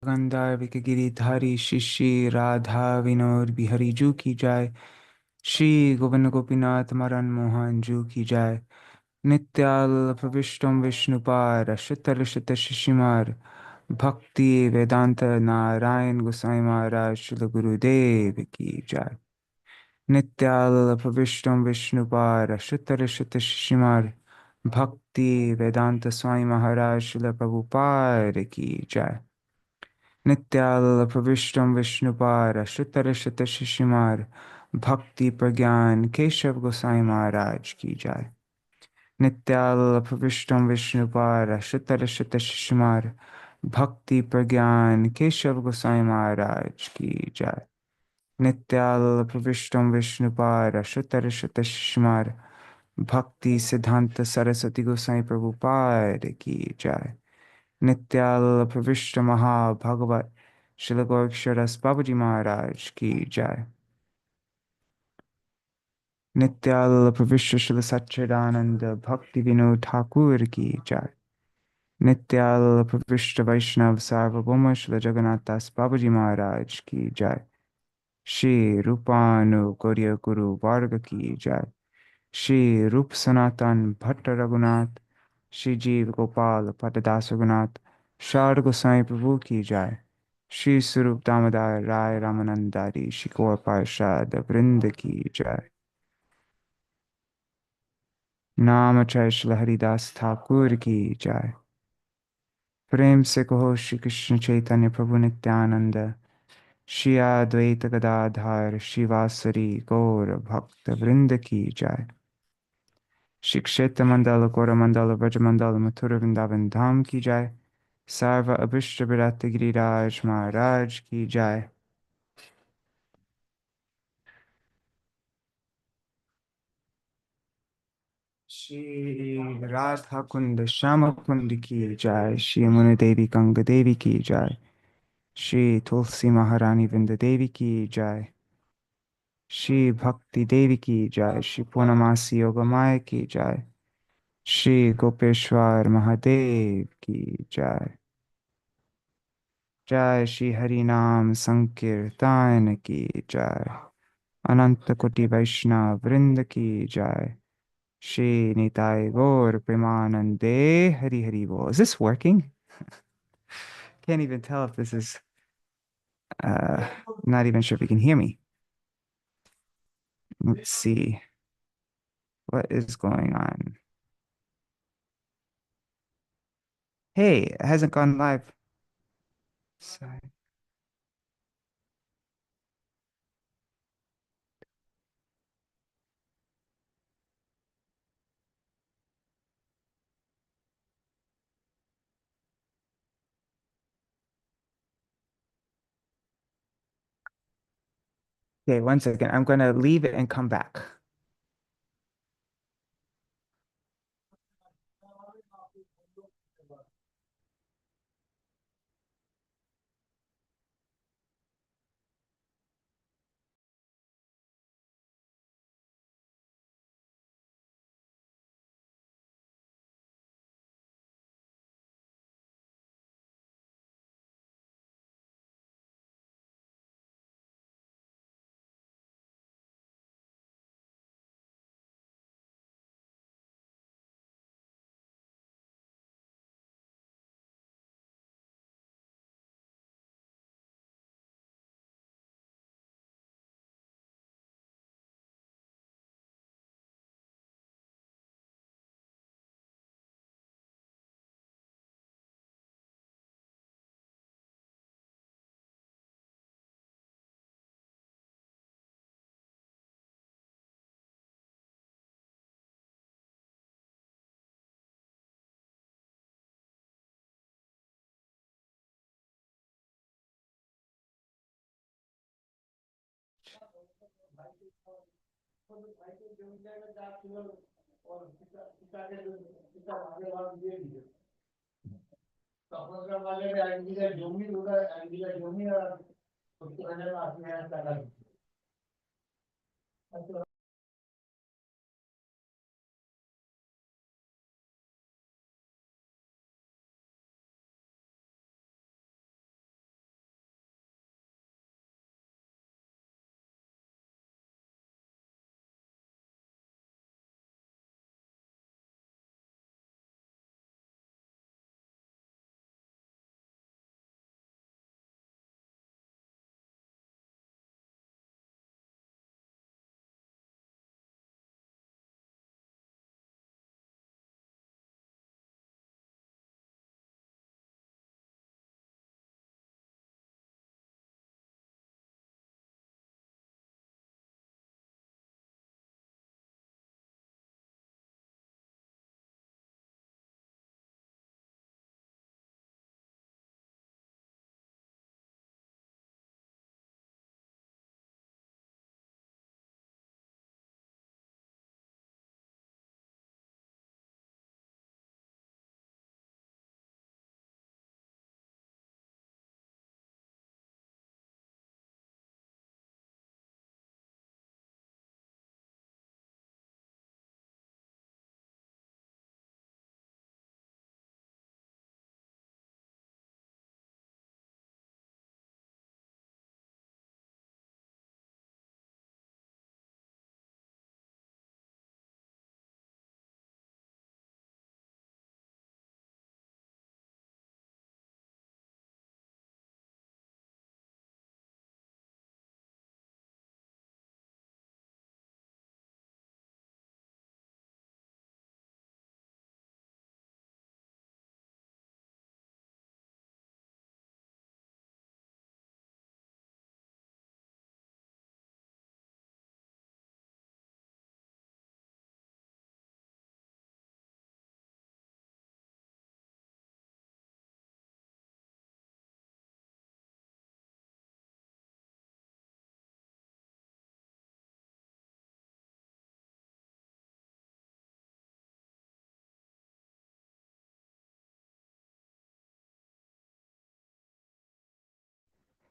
गंधार्विक गिरिधारी शिष्य राधा विनोद बिहारी जू की जाय। श्री गोविंद गोपीनाथ मदन मोहन जू की जाय। नित्याल प्रविष्टम विष्णुपाद अष्टोत्तर शत शिशिमार भक्ति वेदांत नारायण गोसाई महाराज श्रील गुरुदेव की जय। नित्याल प्रविष्टम विष्णुपाद अष्टोत्तर शत शिशिमार भक्ति वेदांत स्वामी महाराज श्रील प्रभुपाद की जय। नित्याल प्रविष्टम विष्णुपाद अष्टोत्तर शत शिशिमार भक्ति प्रज्ञान केशव गोसाई महाराज की जय। नित्याल प्रविष्टम विष्णुपाद अष्टोत्तर शत शिशिमार भक्ति प्रज्ञान केशव गोसाई महाराज की जय। नित्याल प्रविष्टम विष्णुपाद अष्टोत्तर शत शिशिमार भक्ति सिद्धांत सरस्वती गोसाई प्रभुपाद की जय। नित्याल प्रविष्ट महाभगवत श्रील गोरक्षरस बाबूजी महाराज की जय। नित्याल प्रविष्ट श्रील सच्चिदानंद भक्ति विनोद ठाकुर की जय। नित्याल प्रविष्ट वैष्णव सार्वभौम श्रील जगन्नाथ दास बाबूजी महाराज की जय। श्री रूपानु गौरी गुरु वर्ग की जय। श्री रूप सनातन भट्ट रघुनाथ श्री जीव गोपाल पटदास रघुनाथ शारद गोसाई प्रभु की जय। श्री स्वरूप दामोदर राय रामानंदारी श्री गौर पार्षद वृंद की जय। नाम जय श्री हरिदास ठाकुर की जय। प्रेम से कहो श्री कृष्ण चैतन्य प्रभु नित्यानंद श्री अद्वैत गदाधर शिवासरी गौर भक्त वृंद की जय। श्री क्षेत्र मंडल गौरमंडल ब्रजमंडल मथुरा वृंदावन धाम की जय। सर्व अभिष्ट विरत गिरिराज महाराज की जय। श्री राधा कुंद श्याम कुंद की जय। श्री मुनि देवी गंग देवी की जय। श्री तुलसी महारानी वृंद देवी की जय। श्री भक्ति देवी की जय। श्री पूर्णमासी योगमाया की जय। श्री गोपेश्वर महादेव की जय। जय श्री हरि नाम संकीर्तन की जय। अनंत कोटि वैष्णव वृंद की जय। Shri Nitai Gaur Premanande Hari Hari Bol. Is this working? Can't even tell if this is, uh, not even sure if you can hear me. Let's see what is going on. Hey, it hasn't gone live. Sorry. Okay, one second. I'm going to leave it and come back.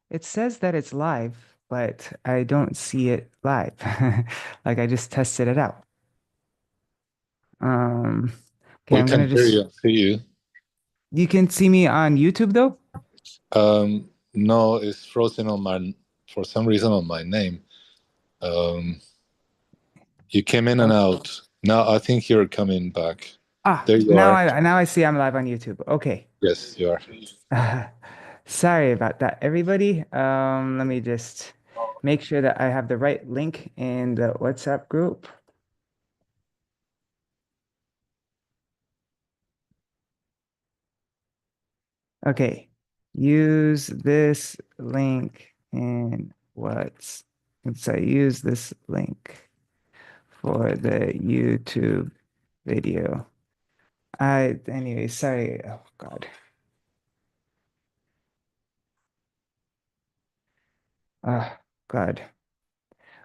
It says that it's live, but I don't see it live. Like I just tested it out. Um, okay, We I'm can gonna hear just. you and see you. You can see me on YouTube though? No, it's frozen on my, for some reason, on my name. Um, you came in and Oh. out. Now I think you're coming back. Ah, There you are. now I see I'm live on YouTube. Okay. Yes, you are. Sorry about that, everybody. Let me just make sure that I have the right link in the WhatsApp group. Okay. Use this link in what's let's say use this link for the YouTube video. Anyway, sorry. Oh God. Oh God.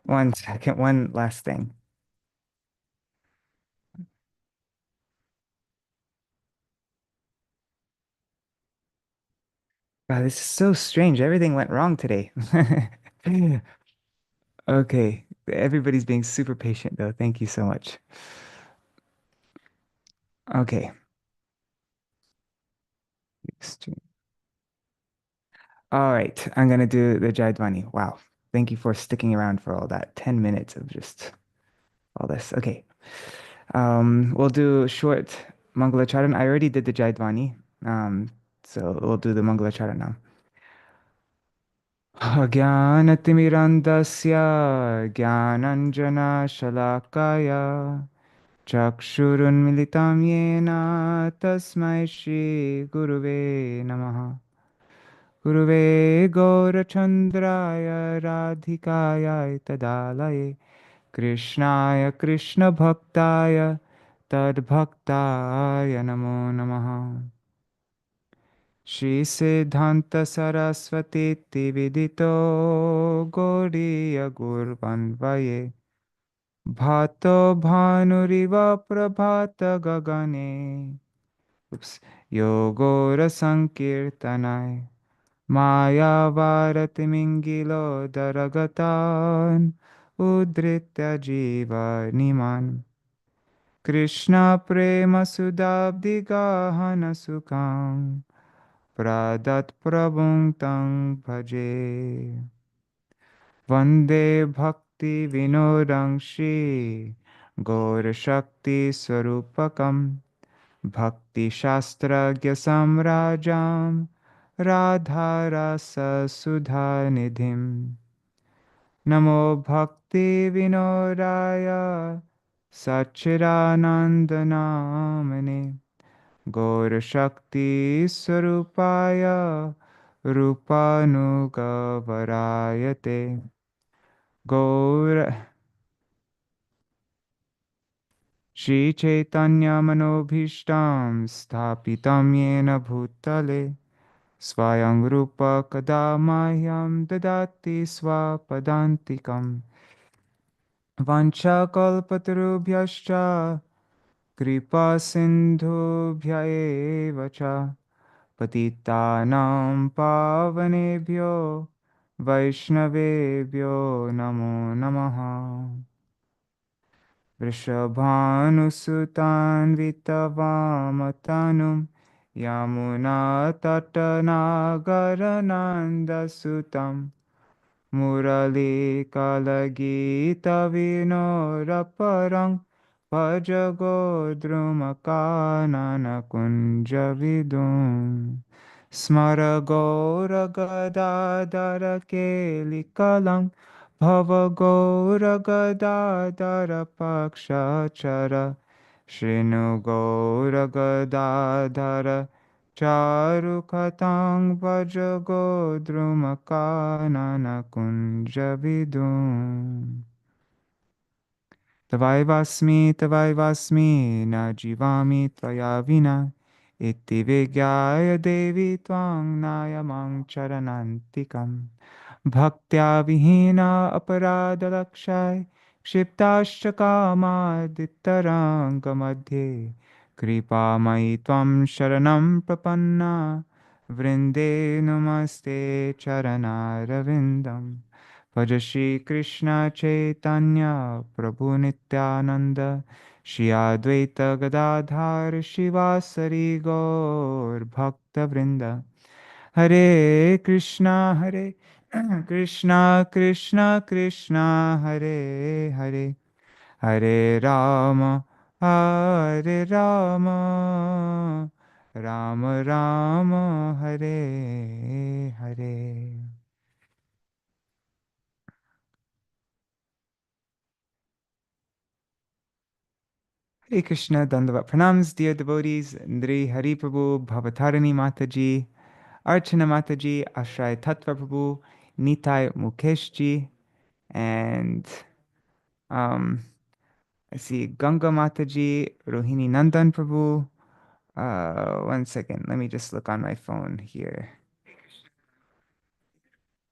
One second, one last thing. God, this is so strange. Everything went wrong today. Okay. Everybody's being super patient though. Thank you so much. Okay. Stream. All right. I'm gonna do the Jaidvani. Wow. Thank you for sticking around for all that. 10 minutes of just all this. Okay. We'll do short Mangalacharan. I already did the Jaidvani. So we'll do the Mangalacharan now. Jnanatimirandasya Jnananjana Shalakaya Chakshurunmilitam Yena Tasmai Shri Guruve Namaha Guruve Gaurachandraya Radhikaya Tadalaye Krishnaya Krishna Bhaktaya Tadbhaktaya Namo Namaha Shri Siddhanta Saraswati Vidito Goriya Gurvanvaye Bhato Bhanuriva Prabhata Gagane Oops. Yogora Sankirtanai Maya Varati Mingilo Daragatan Udritya Jiva Niman Krishna Prema Sudabdi Gahana Sukam Pradat Prabhuntam Bhaje Vande Bhakti Vinodam Shri Gaur Shakti Swarupakam Bhakti Shastragya Samrajam Radharasa Sudha Nidhim Namo Bhakti Vinodaya Sachiranandanamane Gaur Shakti Swarupaya Rupanugavarayate Gaur Shri Chaitanya Manobhishtam Sthapitam Yena Bhutale Swayam Rupa Kadamahyam Dadati Swapadantikam Vancha Kalpatarubhyascha Kripa Sindhubhya eva cha Patitanam Pavanebhyo Vaishnavebhyo Namo Namaha Vrishabhanusutan Vitavamattanum Yamunattanagaranandasutam Murali Kalagita Vinoraparang Pajagodrumakanana Kunjavidum Smaragoragadadarake Kelikalam Bhavagoragadadara Shrinugoragadadara Charukatang Vajagodrumakanana Kunjavidum Tavai vasmi na jivami tvaya vina iti vigyaya devi tvang nayamang charanantikam bhaktya vihina aparada lakshay kshiptascha kamadittaranga madhye kripa mai tvam sharanam prapanna Vrinde namaste charanaravindam. Bhaja Shri Krishna Chaitanya Prabhu Nityananda Shri Advaita Gadadhar Shivasari Gaur Bhakta Vrinda. Hare Krishna, Hare Krishna, Krishna Krishna, Hare Hare, Hare Rama, Hare Rama, Rama Rama, Hare Hare. Hare Krishna, Dandavat Pranams, dear devotees, Ndri Hari Prabhu, Bhavatarani Mataji, Archana Mataji, Ashray Tattva Prabhu, Nitai Mukeshji, and um, I see Ganga Mataji, Rohini Nandan Prabhu. One second, let me just look on my phone here.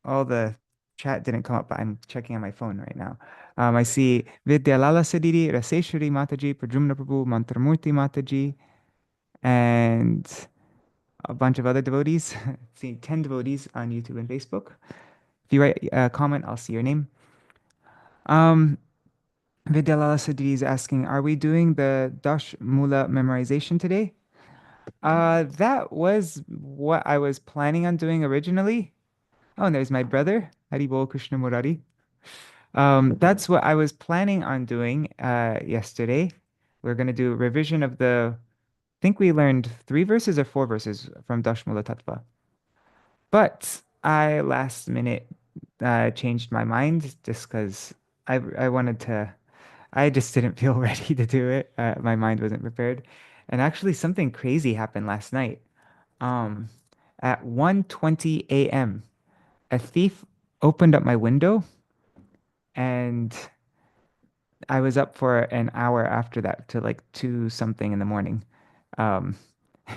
All the chat didn't come up, but I'm checking on my phone right now. I see Vidyalala Sadidi, Raseshwari Mataji, Prajumna Prabhu, Mantramurti Mataji, and a bunch of other devotees. See 10 devotees on YouTube and Facebook. If you write a comment, I'll see your name. Vidyalala Sadidi is asking, are we doing the Dash Mula memorization today? That was what I was planning on doing originally. Oh, and there's my brother, Haribol Krishna Murari. That's what I was planning on doing yesterday. We're going to do a revision of I think we learned 3 verses or 4 verses from Dashmula Tattva. But I last minute changed my mind just because I wanted to, I just didn't feel ready to do it. My mind wasn't prepared. And actually something crazy happened last night. Um, at 1:20 a.m., a thief opened up my window and I was up for an hour after that to like 2 something in the morning. Um,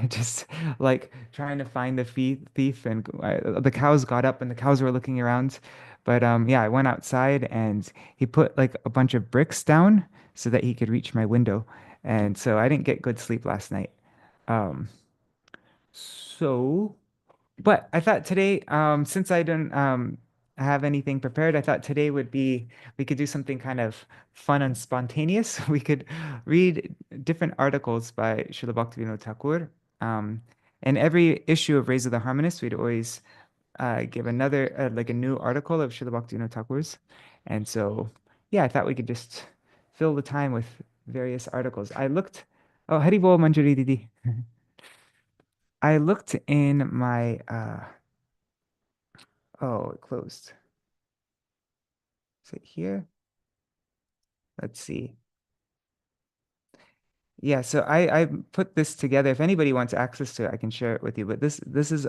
just like trying to find the thief and the cows got up and the cows were looking around. But yeah, I went outside and he put like a bunch of bricks down so that he could reach my window. And so I didn't get good sleep last night. Um, so But I thought today, since I didn't have anything prepared, I thought today would be we could do something kind of fun and spontaneous. We could read different articles by Śrīla Bhaktivinoda Ṭhākura. Um, and every issue of Raise of the Harmonists, we'd always give another like a new article of Śrīla Bhaktivinoda Ṭhākura's. And so, yeah, I thought we could just fill the time with various articles. I looked. Oh, Haribol Manjari Didi. I looked in my oh, it closed. Is it here? Let's see. Yeah, so I put this together. If anybody wants access to it, I can share it with you. But this is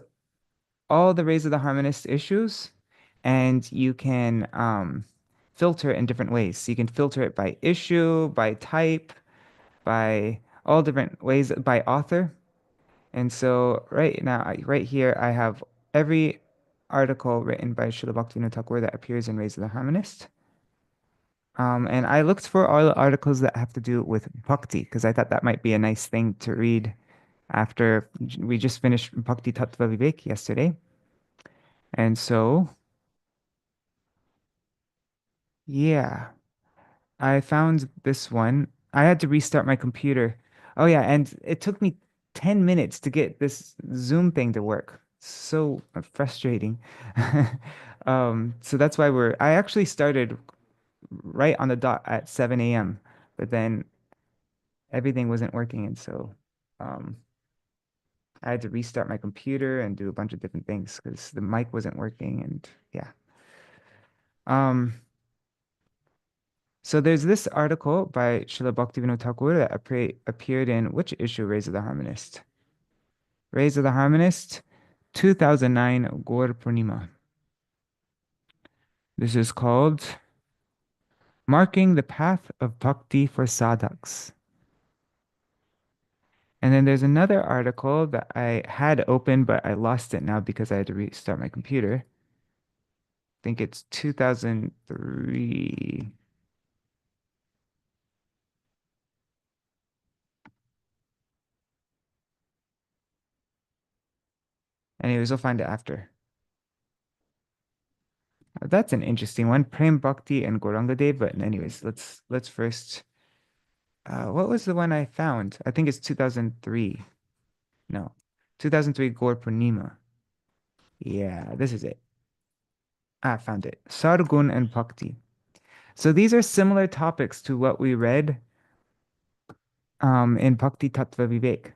all the Rays of the Harmonist issues, and you can filter it in different ways. So you can filter it by issue, by type, by all different ways, by author. And so right now, right here, I have every article written by Śrīla Bhaktivinoda Ṭhākura that appears in Rays of the Harmonist. And I looked for all the articles that have to do with bhakti because I thought that might be a nice thing to read after we just finished Bhakti Tattva Vivek yesterday. And so, yeah, I found this one. I had to restart my computer. Oh, yeah, and it took me 10 minutes to get this Zoom thing to work. So frustrating. So that's why I actually started right on the dot at 7 a.m. But then everything wasn't working, and so um, I had to restart my computer and do a bunch of different things because the mic wasn't working, and yeah. Um, so there's this article by Śrīla Bhaktivinoda Ṭhākura that appeared in which issue, Rays of the Harmonist? Rays of the Harmonist, 2009 Gaur Purnima. This is called Marking the Path of Bhakti for Sadhaks. And then there's another article that I had open, but I lost it now because I had to restart my computer. I think it's 2003. Anyways, we'll find it after. That's an interesting one. Prem Bhakti and Gauranga Dev. But anyways, let's first. What was the one I found? I think it's 2003. No, 2003 Gaur Purnima. Yeah, this is it. I found it. Sargun and Bhakti. So these are similar topics to what we read in Bhakti Tattva Vivek.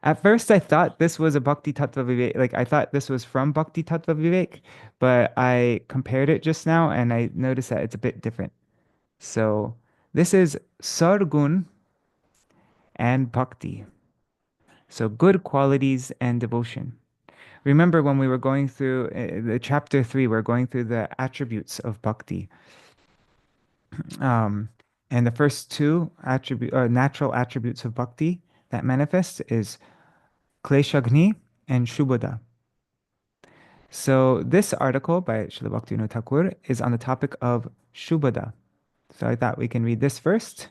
At first, I thought this was a Bhakti Tattva Vivek, like I thought this was from Bhakti Tattva Vivek, but I compared it just now and I noticed that it's a bit different. So this is Sargun and Bhakti. So good qualities and devotion. Remember when we were going through the chapter 3, we're going through the attributes of Bhakti. And the first two natural attributes of Bhakti that manifest is Kleshagni and Shubhada. So this article by Śrīla Bhaktivinoda Ṭhākura is on the topic of Shubhada. So I thought we can read this first.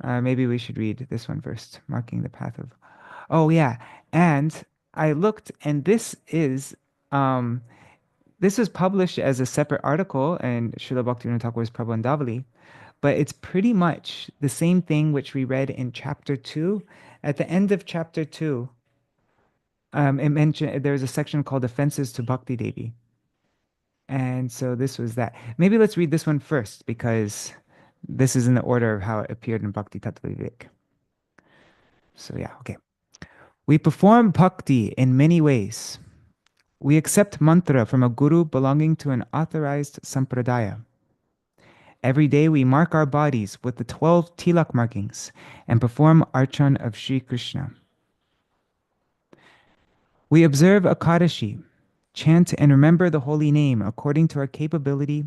Maybe we should read this one first, marking the path of. Oh yeah, and I looked, and this was published as a separate article in Śrīla Bhaktivinoda Ṭhākura's Prabandhavali, but it's pretty much the same thing which we read in chapter 2. At the end of chapter 2, it mentioned there's a section called Offenses to Bhakti Devi. And so this was that. Maybe let's read this one first because this is in the order of how it appeared in Bhakti Tattva Vivek. So yeah, okay. We perform bhakti in many ways. We accept mantra from a guru belonging to an authorized sampradaya. Every day we mark our bodies with the 12 tilak markings and perform archan of Sri Krishna. We observe Akadashi, chant and remember the holy name according to our capability,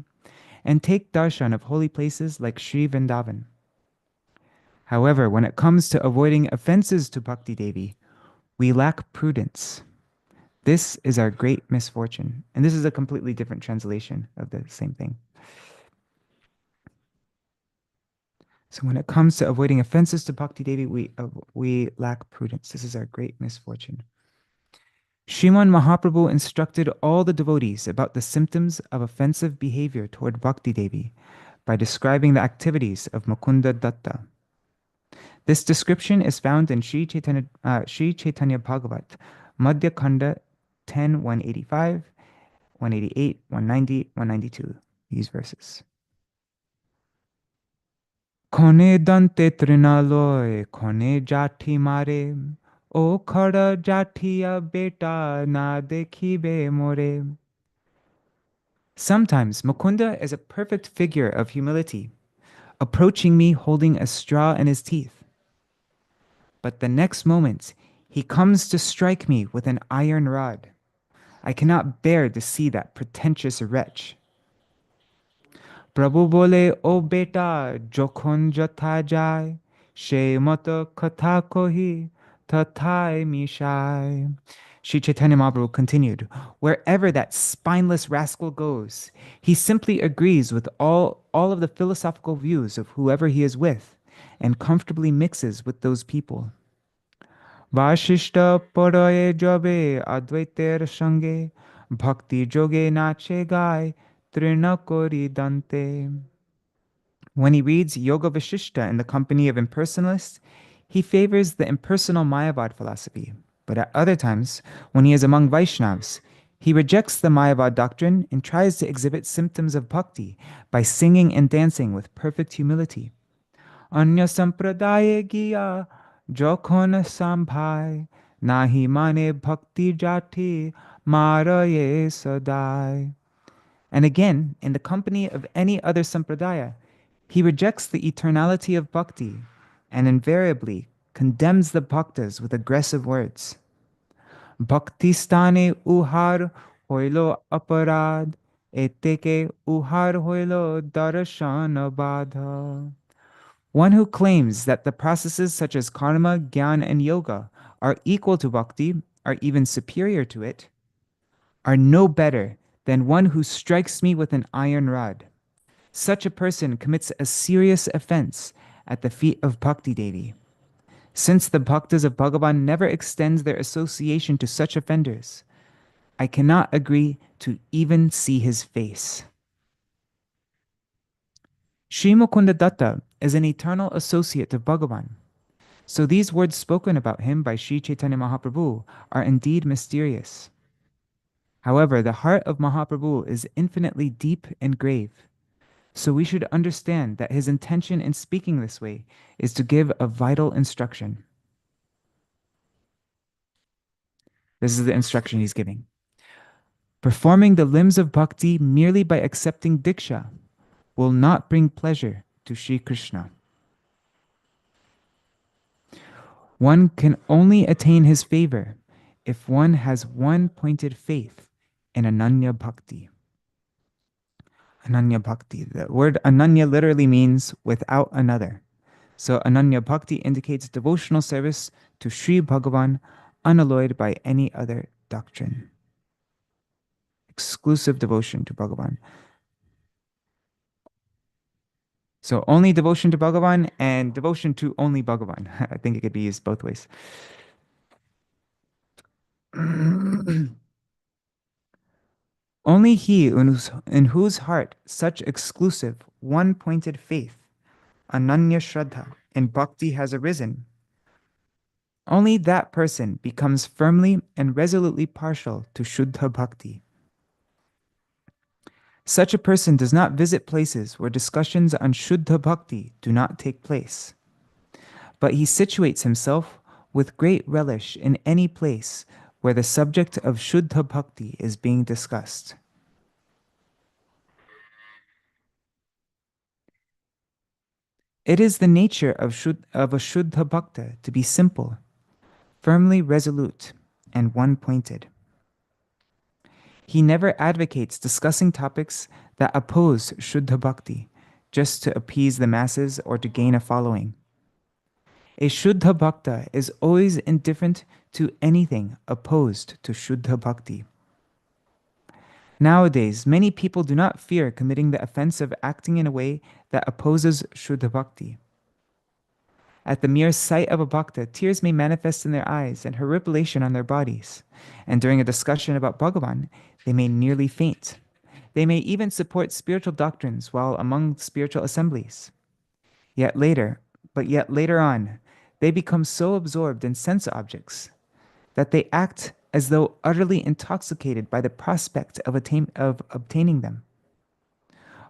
and take darshan of holy places like Sri Vrindavan. However, when it comes to avoiding offenses to Bhakti Devi, we lack prudence. This is our great misfortune. And this is a completely different translation of the same thing. So when it comes to avoiding offenses to Bhakti Devi, we lack prudence. This is our great misfortune. Sriman Mahaprabhu instructed all the devotees about the symptoms of offensive behavior toward Bhakti Devi by describing the activities of Mukunda Datta. This description is found in Sri Chaitanya Bhagavat, Madhya Khanda 10, 185, 188, 190, 192, these verses. Kone dante trinaloy, kone jati mare, o khada jatiya beta na dekhibe more. Sometimes Mukunda is a perfect figure of humility, approaching me holding a straw in his teeth. But the next moment, he comes to strike me with an iron rod. I cannot bear to see that pretentious wretch. Prabhu bole, O beta, jokhon jatha jai, she mata katha kohi, tathai mishai. Sri Chaitanya Mahaprabhu continued, wherever that spineless rascal goes, he simply agrees with all of the philosophical views of whoever he is with, and comfortably mixes with those people. Vashishta paraye jabe advaiter sange, bhakti joge nache gai, trinakori dante. When he reads Yoga Vashishta in the company of impersonalists, he favors the impersonal Mayavad philosophy. But at other times, when he is among Vaishnavas, he rejects the Mayavad doctrine and tries to exhibit symptoms of bhakti by singing and dancing with perfect humility. Anya sampradaye giya jokhon sambhai, nahi mane bhakti jati maraye sadai. And again, in the company of any other sampradaya, he rejects the eternality of bhakti and invariably condemns the bhaktas with aggressive words. Bhakti stane uhar hoilo aparad, eteke uhar hoilo darshana badha. One who claims that the processes such as karma, jnana, and yoga are equal to bhakti, are even superior to it, are no better than one who strikes me with an iron rod. Such a person commits a serious offense at the feet of Bhakti Devi. Since the bhaktas of Bhagavan never extends their association to such offenders, I cannot agree to even see his face. Sri Mukunda Datta is an eternal associate of Bhagavan, so these words spoken about him by Sri Chaitanya Mahaprabhu are indeed mysterious. However, the heart of Mahaprabhu is infinitely deep and grave, so we should understand that his intention in speaking this way is to give a vital instruction. This is the instruction he's giving. Performing the limbs of bhakti merely by accepting diksha will not bring pleasure to Sri Krishna. One can only attain his favor if one has one-pointed faith in Ananya Bhakti. Ananya Bhakti. The word Ananya literally means without another. So Ananya Bhakti indicates devotional service to Sri Bhagavan unalloyed by any other doctrine. Exclusive devotion to Bhagavan. So only devotion to Bhagavan and devotion to only Bhagavan. I think it could be used both ways. Only he in whose heart such exclusive, one-pointed faith, Ananya Shraddha, in Bhakti has arisen, only that person becomes firmly and resolutely partial to Shuddha Bhakti. Such a person does not visit places where discussions on Shuddha Bhakti do not take place, but he situates himself with great relish in any place where the subject of Shuddha Bhakti is being discussed. It is the nature of a Shuddha Bhakta to be simple, firmly resolute, and one-pointed. He never advocates discussing topics that oppose Shuddha Bhakti just to appease the masses or to gain a following. A Shuddha Bhakta is always indifferent to anything opposed to Shuddha Bhakti. Nowadays, many people do not fear committing the offense of acting in a way that opposes Shuddha Bhakti. At the mere sight of a bhakta, tears may manifest in their eyes and horripilation on their bodies. And during a discussion about Bhagavan, they may nearly faint. They may even support spiritual doctrines while among spiritual assemblies. Yet later on, they become so absorbed in sense objects that they act as though utterly intoxicated by the prospect of obtaining them.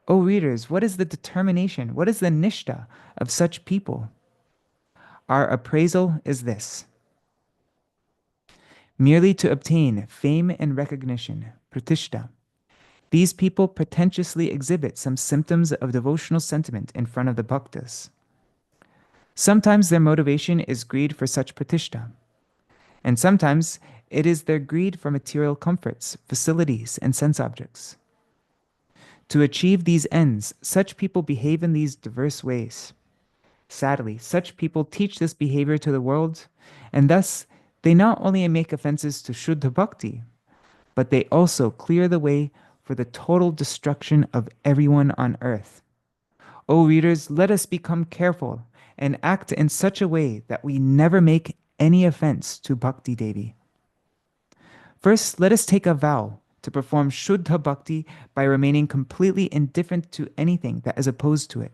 O readers, what is the determination, what is the nishta of such people? Our appraisal is this: merely to obtain fame and recognition, pratishta, these people pretentiously exhibit some symptoms of devotional sentiment in front of the bhaktas. Sometimes their motivation is greed for such pratishta, and sometimes it is their greed for material comforts, facilities, and sense objects. To achieve these ends, such people behave in these diverse ways. Sadly, such people teach this behavior to the world, and thus they not only make offenses to Shuddha Bhakti, but they also clear the way for the total destruction of everyone on earth. O readers, let us become careful and act in such a way that we never make any offense to Bhakti Devi. First, let us take a vow to perform Shuddha Bhakti by remaining completely indifferent to anything that is opposed to it.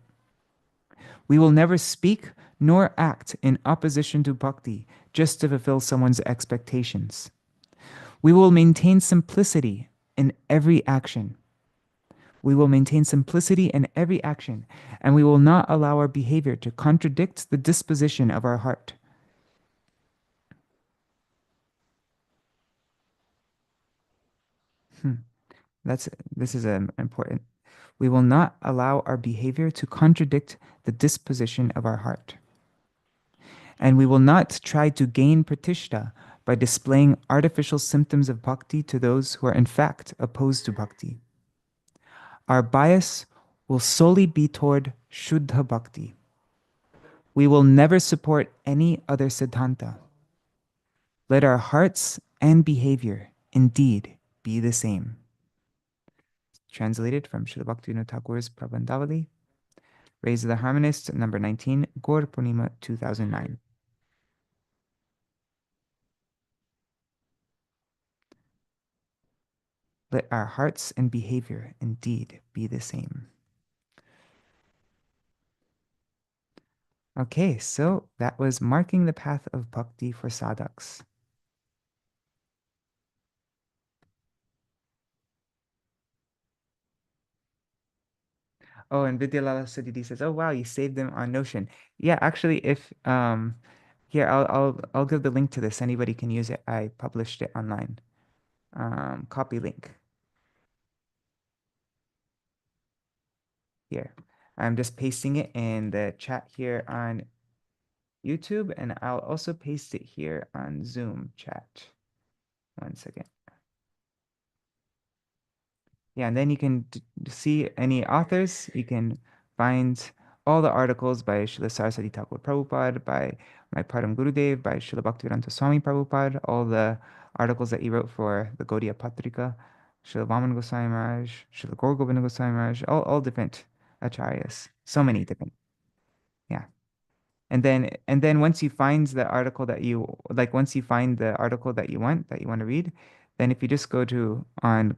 We will never speak nor act in opposition to Bhakti just to fulfill someone's expectations. We will maintain simplicity in every action. We will maintain simplicity in every action, and we will not allow our behavior to contradict the disposition of our heart. This is important. We will not allow our behavior to contradict the disposition of our heart. And we will not try to gain pratishta by displaying artificial symptoms of bhakti to those who are in fact opposed to bhakti. Our bias will solely be toward Shuddha Bhakti. We will never support any other siddhanta. Let our hearts and behavior indeed be the same. Translated from Śrīla Bhaktivinoda Ṭhākura's Prabandhavali, Raised of the Harmonist, number 19, Gaur Purnima 2009. Let our hearts and behavior indeed be the same. Okay, so that was marking the path of bhakti for sadhaks. Oh, and Vidyalala Sudhiti says, "Oh wow, you saved them on Notion." Yeah, actually, if here I'll give the link to this. Anybody can use it. I published it online. Copy link here. I'm just pasting it in the chat here on YouTube, and I'll also paste it here on Zoom chat. One second. Yeah, and then you can see any authors. You can find all the articles by Srila Saraswati Thakur Prabhupada, by my Param Gurudev, by Śrīla Bhaktivinoda Swami Prabhupada, all the articles that he wrote for the Gaudiya Patrika, Srila Vaman Goswami Maharaj, Srila Gaur Govinda Goswami Maharaj, all different acharyas. So many different. Yeah. And then once you find the article that you like, once you find the article that you want to read, then if you just go to on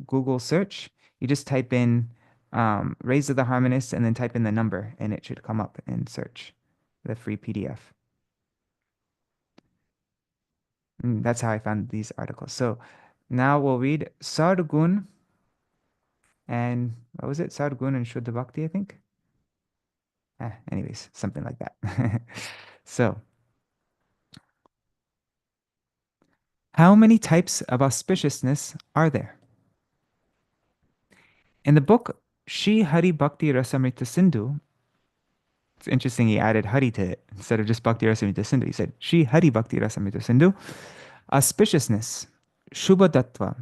Google search, you just type in Rays of the Harmonists and then type in the number, and it should come up in search, the free PDF. And that's how I found these articles. So now we'll read Sargun and what was it? Sargun and Shuddha Bhakti, I think. Anyways, something like that. So, how many types of auspiciousness are there? In the book Shri Hari Bhakti Rasamrita Sindhu, it's interesting he added Hari to it instead of just Bhakti Rasamrita Sindhu. He said Shri Hari Bhakti Rasamrita Sindhu. Auspiciousness, Shubha Dattva.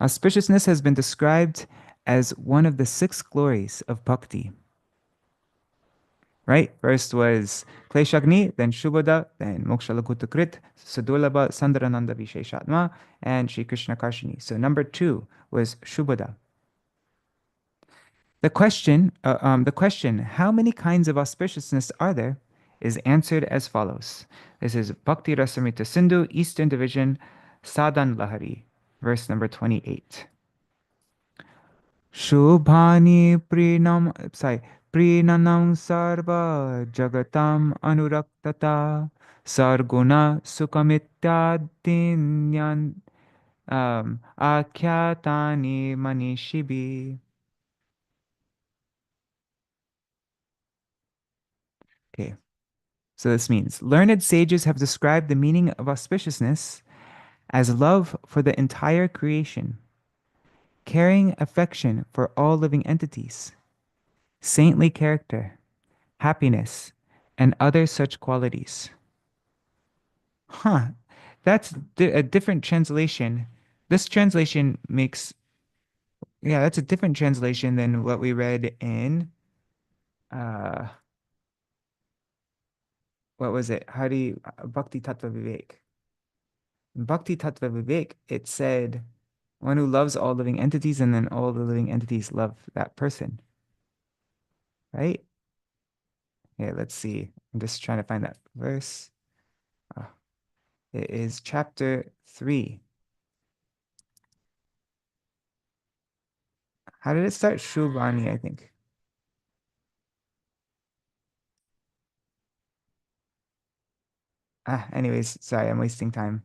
Auspiciousness has been described as one of the 6 glories of bhakti. Right? First was Kleshagni, then Shubhada, then Mokshalakutta Sadulabha, Sandarananda Visheshatma, and Shri Krishna Karshini. So number 2 was Shubhada. The question, how many kinds of auspiciousness are there, is answered as follows. This is Bhakti Rasamrita Sindhu, Eastern Division, Sadhan Lahari, verse number 28. Shubhani Prinanam Sarva Jagatam Anuraktata Sarguna Sukamityadinyan Akyatani Manishibi. Okay. So this means learned sages have described the meaning of auspiciousness as love for the entire creation, caring affection for all living entities, saintly character, happiness, and other such qualities. Huh. That's a different translation. This translation makes, yeah, that's a different translation than what we read in, what was it? Hari Bhakti Tattva Vivek. In Bhakti Tattva Vivek, it said, one who loves all living entities, and then all the living entities love that person. Right? Yeah, let's see. I'm just trying to find that verse. Oh, it is chapter 3. How did it start? Shubhani, I think. Anyways, sorry, I'm wasting time.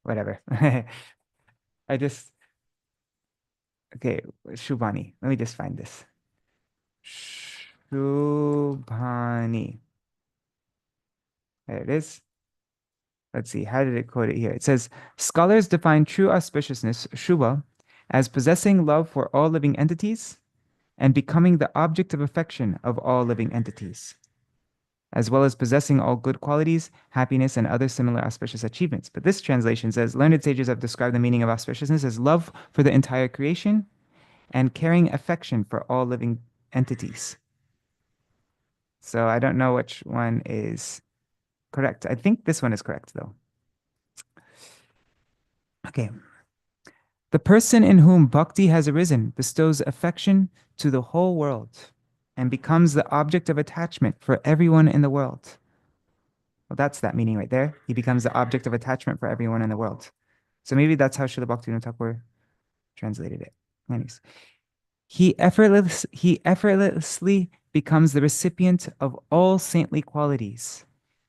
Whatever. I just, okay, Shubhani. Let me just find this. Shubhani. There it is. Let's see, how did it quote it here? It says, scholars define true auspiciousness, Shubha, as possessing love for all living entities and becoming the object of affection of all living entities, as well as possessing all good qualities, happiness, and other similar auspicious achievements. But this translation says, learned sages have described the meaning of auspiciousness as love for the entire creation and caring affection for all living entities. So I don't know which one is correct. I think this one is correct, though. Okay. The person in whom bhakti has arisen bestows affection to the whole world and becomes the object of attachment for everyone in the world. Well, that's that meaning right there. He becomes the object of attachment for everyone in the world. So maybe that's how Śrīla Bhaktivinoda Ṭhākura translated it. Anyways, he effortlessly becomes the recipient of all saintly qualities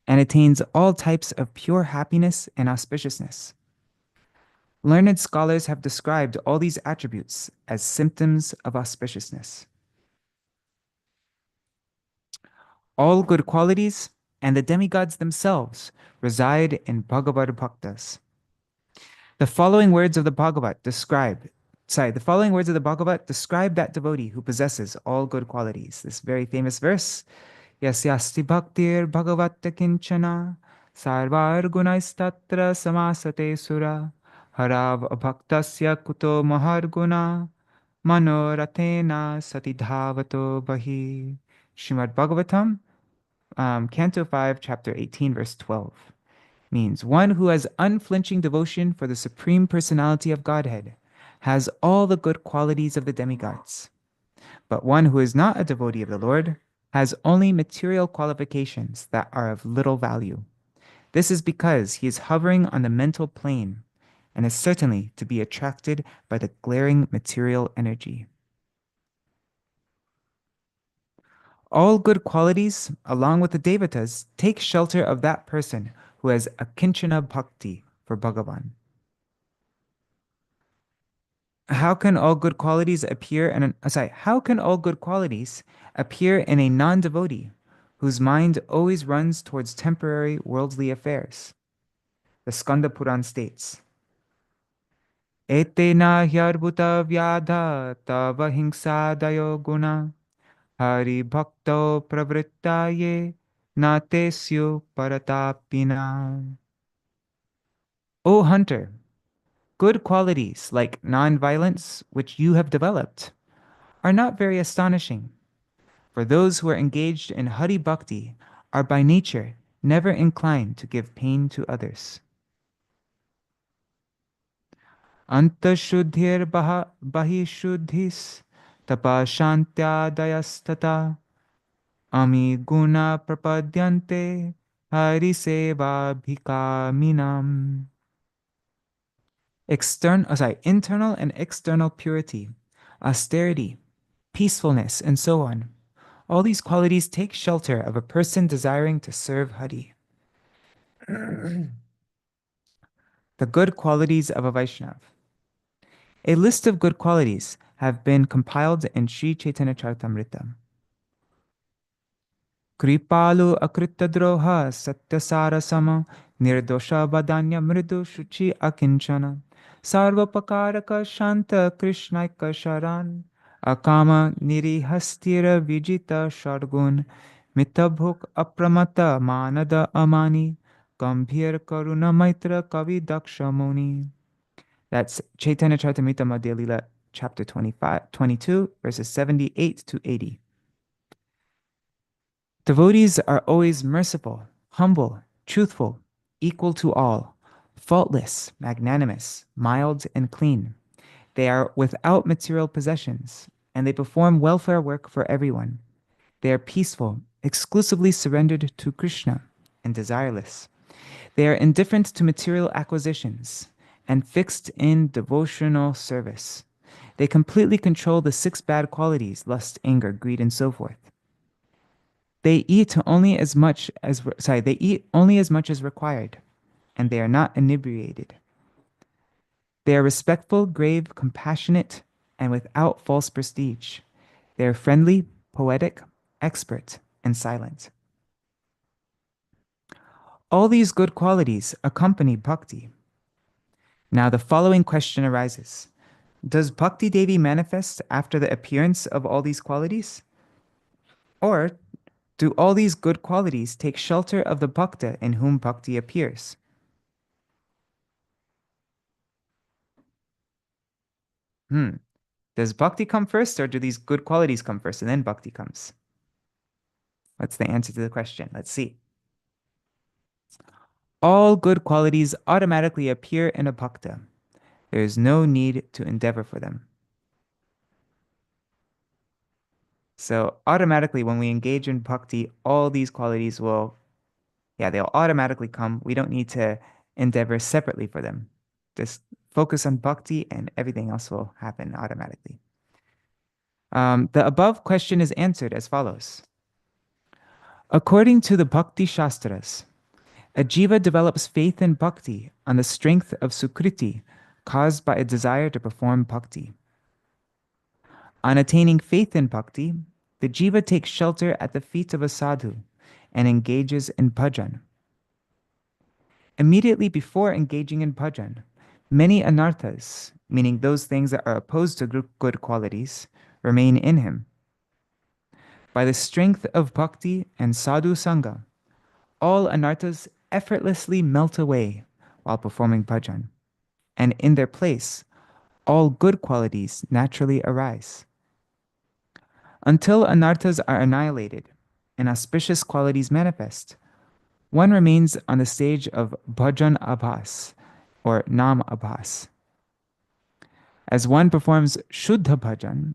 and attains all types of pure happiness and auspiciousness. Learned scholars have described all these attributes as symptoms of auspiciousness. All good qualities and the demigods themselves reside in Bhagavad Bhaktas. The following words of the Bhagavad describe that devotee who possesses all good qualities. This very famous verse, Yasyasti bhaktir bhagavatta kinchana sarvar gunaistatra samasate sura harav abhaktasya kuto maharguna manoratena satidhavato bahi. Srimad Bhagavatam, Canto 5, Chapter 18, verse 12. Means one who has unflinching devotion for the Supreme Personality of Godhead has all the good qualities of the demigods. But one who is not a devotee of the Lord has only material qualifications that are of little value. This is because he is hovering on the mental plane and is certainly to be attracted by the glaring material energy. All good qualities, along with the devatas, take shelter of that person who has a kinchana bhakti for Bhagavan. How can all good qualities appear in a non-devotee whose mind always runs towards temporary worldly affairs? The Skanda Puran states, Etena hyarbuta vyadha tava hingsadayo guna hari bhakto pravrittaye natesyu paratapina. O hunter, good qualities like non-violence, which you have developed, are not very astonishing, for those who are engaged in Hari Bhakti are by nature never inclined to give pain to others. Antashuddhir bahishuddhis tapa shantyadayastata ami guna prapadyante hari seva bhikaminam. Internal and external purity, austerity, peacefulness, and so on. All these qualities take shelter of a person desiring to serve Hari. The good qualities of a Vaishnav. A list of good qualities have been compiled in Sri Chaitanya Charitamrita. Kripalu akritadroha satyasarasama nirdosha badanya mridu shuchi akinchana sarvapakaraka shanta krishnaika sharan akama nirihastira vijita shargun mitabhuk apramata manada amani gambhir karuna maitra kavi dakshamuni. That's Chaitanya Charitamrita Madhya Lila, chapter 22, verses 78 to 80. Devotees are always merciful, humble, truthful, equal to all, faultless, magnanimous, mild, and clean. They are without material possessions, and they perform welfare work for everyone. They are peaceful, exclusively surrendered to Krishna, and desireless. They are indifferent to material acquisitions and fixed in devotional service. They completely control the 6 bad qualities, lust, anger, greed, and so forth. They eat only as much as required, and they are not inebriated. They are respectful, grave, compassionate, and without false prestige. They are friendly, poetic, expert, and silent. All these good qualities accompany bhakti. Now the following question arises. Does Bhakti Devi manifest after the appearance of all these qualities? Or do all these good qualities take shelter of the bhakta in whom bhakti appears? Does bhakti come first, or do these good qualities come first and then bhakti comes? What's the answer to the question? Let's see. All good qualities automatically appear in a bhakta. There is no need to endeavor for them. So automatically when we engage in bhakti, all these qualities will Yeah, they'll automatically come. We don't need to endeavor separately for them. Just focus on bhakti and everything else will happen automatically. The above question is answered as follows. According to the Bhakti Shastras, a jiva develops faith in bhakti on the strength of sukriti caused by a desire to perform bhakti. On attaining faith in bhakti, the jiva takes shelter at the feet of a sadhu and engages in bhajan. Immediately before engaging in bhajan, many anarthas, meaning those things that are opposed to good qualities, remain in him. By the strength of bhakti and sadhu sangha, all anarthas effortlessly melt away while performing bhajan, and in their place, all good qualities naturally arise. Until anarthas are annihilated and auspicious qualities manifest, one remains on the stage of bhajan abhas, or nam abhas. As one performs shuddha bhajan,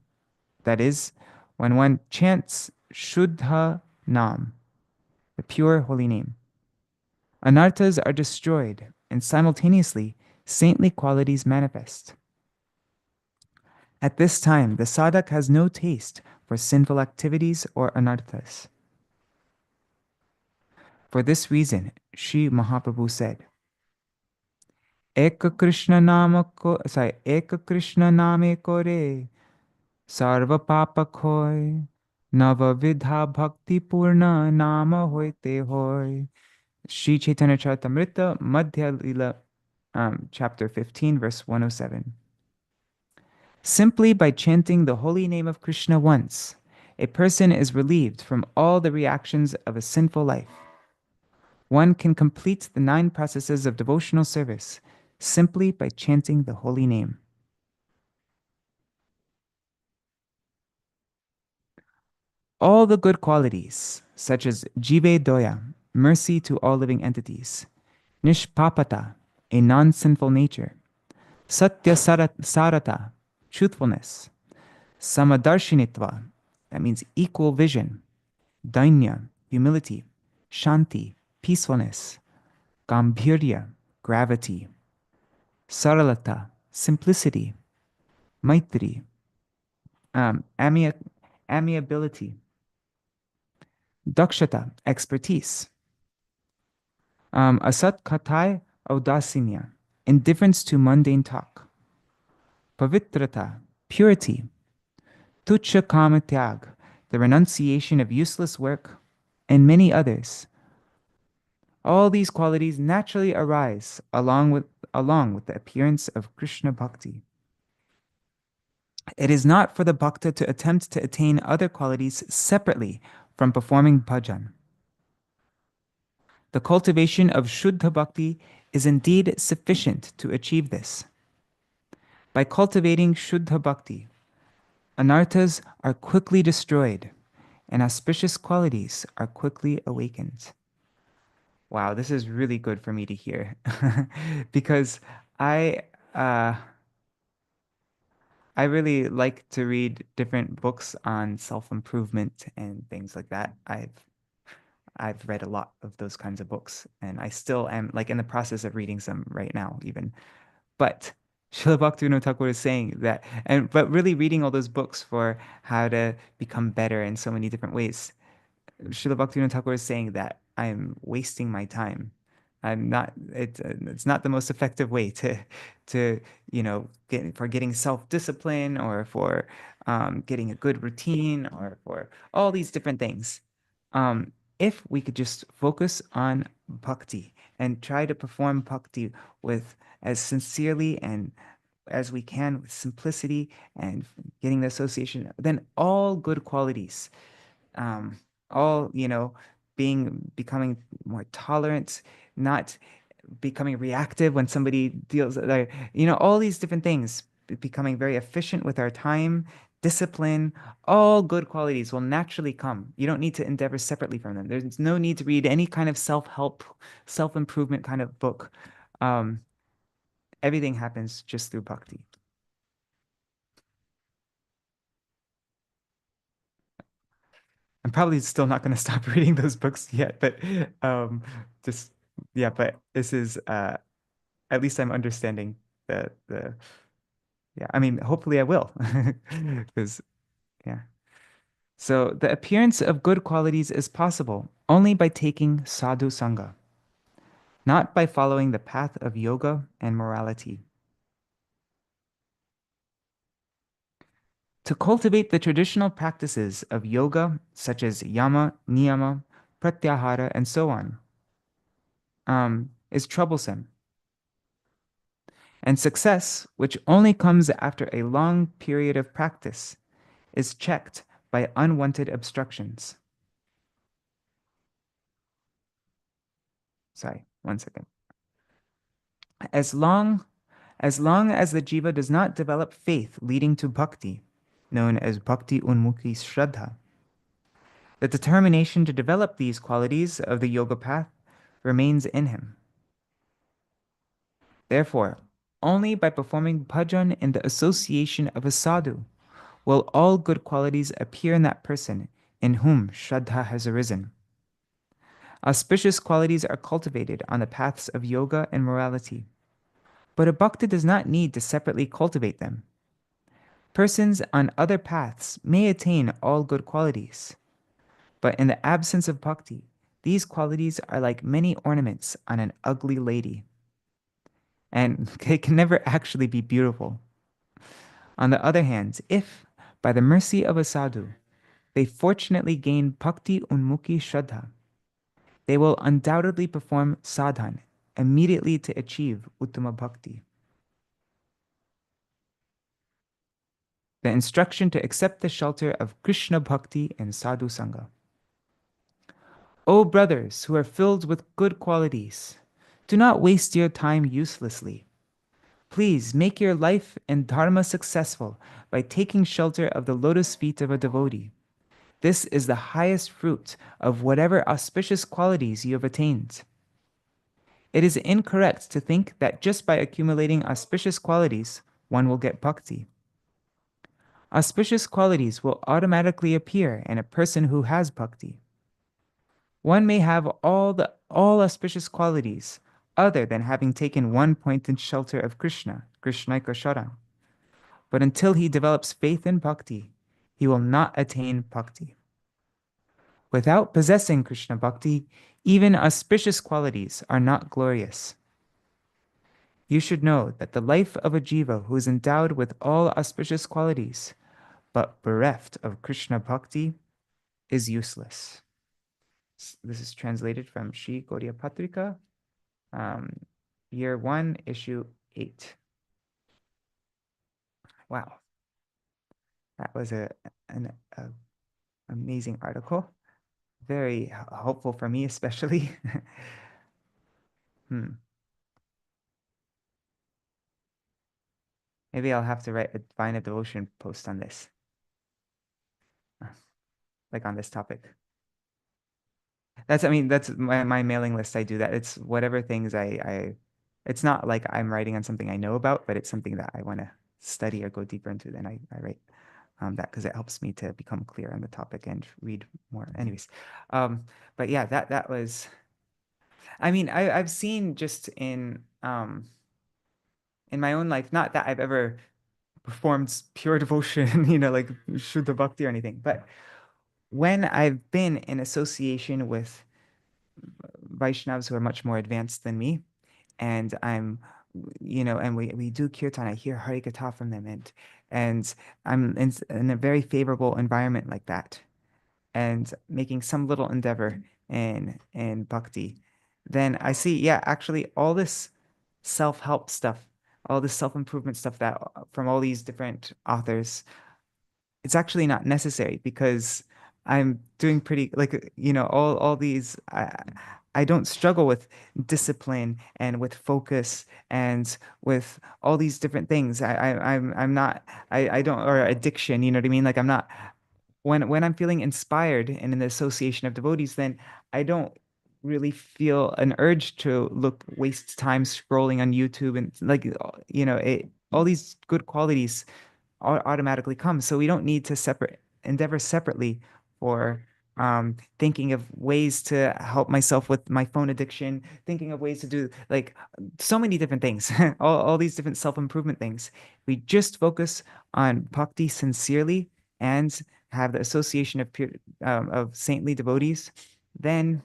that is, when one chants shuddha nam, the pure holy name, anarthas are destroyed and simultaneously saintly qualities manifest. At this time, the sadhak has no taste for sinful activities or anarthas. For this reason, Sri Mahaprabhu said, Eka Krishna Name Kore Sarva Papa Koi Nava Vidha Bhakti Purna Nama Hoite Hoy. Sri Chaitanya Charitamrita Madhya Lila, chapter 15, verse 107. Simply by chanting the holy name of Krishna once, a person is relieved from all the reactions of a sinful life. One can complete the 9 processes of devotional service simply by chanting the holy name. All the good qualities, such as jive doya, mercy to all living entities, nishpapata, a non-sinful nature, satya sarata, truthfulness, samadarshinittva, that means equal vision, dainya, humility, shanti, peacefulness, gambhirya, gravity, saralata, simplicity, maitri, amiability, dakshata, expertise, asat katai, audasinya, indifference to mundane talk, pavitrata, purity, tucha kama tyag, the renunciation of useless work, and many others. All these qualities naturally arise along with the appearance of Krishna Bhakti. It is not for the bhakta to attempt to attain other qualities separately from performing bhajan. The cultivation of Shuddha Bhakti is indeed sufficient to achieve this. By cultivating Shuddha Bhakti, anarthas are quickly destroyed and auspicious qualities are quickly awakened. Wow, this is really good for me to hear because I uh, I really like to read different books on self-improvement and things like that. I've read a lot of those kinds of books, and I still am like in the process of reading some right now, even. But Śrīla Bhaktivinoda Ṭhākura is saying that, but really reading all those books for how to become better in so many different ways. Śrīla Bhaktivinoda Ṭhākura is saying that I'm wasting my time. I'm not. It's not the most effective way to for getting self-discipline or for getting a good routine or for all these different things. If we could just focus on bhakti and try to perform bhakti with as sincerely and as we can with simplicity and getting the association, then all good qualities, um, all, becoming more tolerant, not becoming reactive when somebody deals, like, all these different things, becoming very efficient with our time, discipline, all good qualities will naturally come. You don't need to endeavor separately from them. There's no need to read any kind of self-help, self-improvement kind of book. Um, Everything happens just through bhakti. I'm probably still not going to stop reading those books yet, but just yeah, but this is at least I'm understanding the yeah, I mean, hopefully I will. Because yeah. So the appearance of good qualities is possible only by taking sadhu sangha, not by following the path of yoga and morality. To cultivate the traditional practices of yoga, such as yama, niyama, pratyahara, and so on, is troublesome. And success, which only comes after a long period of practice, is checked by unwanted obstructions. Sorry, one second. As long as the jiva does not develop faith leading to bhakti, known as bhakti unmukhi shraddha, the determination to develop these qualities of the yoga path remains in him. Therefore, only by performing bhajan in the association of a sadhu will all good qualities appear in that person in whom shraddha has arisen. Auspicious qualities are cultivated on the paths of yoga and morality, but a bhakta does not need to separately cultivate them. Persons on other paths may attain all good qualities, but in the absence of bhakti, these qualities are like many ornaments on an ugly lady, and they can never actually be beautiful. On the other hand, if, by the mercy of a sadhu, they fortunately gain bhakti unmukhi shraddha, they will undoubtedly perform sadhan immediately to achieve uttama bhakti. The instruction to accept the shelter of Krishna bhakti and sadhu sangha. O brothers who are filled with good qualities, do not waste your time uselessly. Please make your life and dharma successful by taking shelter of the lotus feet of a devotee. This is the highest fruit of whatever auspicious qualities you have attained. It is incorrect to think that just by accumulating auspicious qualities, one will get bhakti. Auspicious qualities will automatically appear in a person who has bhakti. One may have all auspicious qualities other than having taken one pointed shelter of Krishna, Krishnaika Sharan. But until he develops faith in bhakti, he will not attain bhakti. Without possessing Krishna bhakti, even auspicious qualities are not glorious. You should know that the life of a jiva who is endowed with all auspicious qualities, but bereft of Krishna bhakti, is useless. This is translated from Sri Gaudiya Patrika, Year 1, Issue 8. Wow. That was an amazing article. Very helpful for me, especially. Maybe I'll have to find a devotion post on this, like on this topic. That's my mailing list. I do that. It's whatever things it's not like I'm writing on something I know about, but it's something that I want to study or go deeper into. Then I write that because it helps me to become clear on the topic and read more. Anyways, but yeah, that was. I mean, I've seen just in my own life, not that I've ever performed pure devotion, like Shuddha Bhakti or anything, but when I've been in association with Vaishnavas who are much more advanced than me, and I'm, and we do kirtan, I hear Hari Katha from them, and I'm in a very favorable environment like that, and making some little endeavor in bhakti, then I see, yeah, actually all this self-help stuff, all this self-improvement stuff that from all these different authors, it's actually not necessary because I'm doing pretty like all these I don't struggle with discipline and with focus and with all these different things. I'm not I don't or addiction, you know what I mean? Like I'm not when I'm feeling inspired and in the association of devotees, then I don't really feel an urge to waste time scrolling on YouTube and like all these good qualities automatically come. So we don't need to endeavor separately for thinking of ways to help myself with my phone addiction, thinking of ways to do like so many different things, all these different self-improvement things. We just focus on bhakti sincerely and have the association of pure, of saintly devotees, then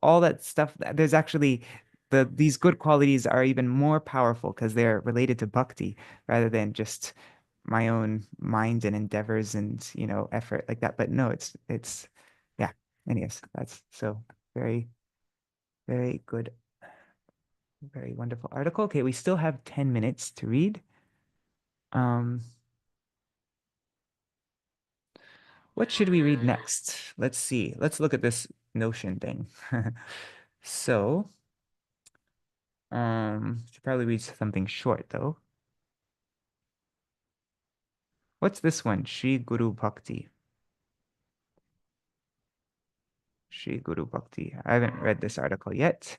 all that stuff, there's actually these good qualities are even more powerful because they're related to bhakti rather than just my own mind and endeavors and effort like that. But no, it's yeah. Anyways, that's so very, very good, very wonderful article. Okay, we still have 10 minutes to read. Um, what should we read next? Let's see. Let's look at this notion thing. So, should probably read something short though. What's this one? Shri Guru Bhakti. Shri Guru Bhakti. I haven't read this article yet.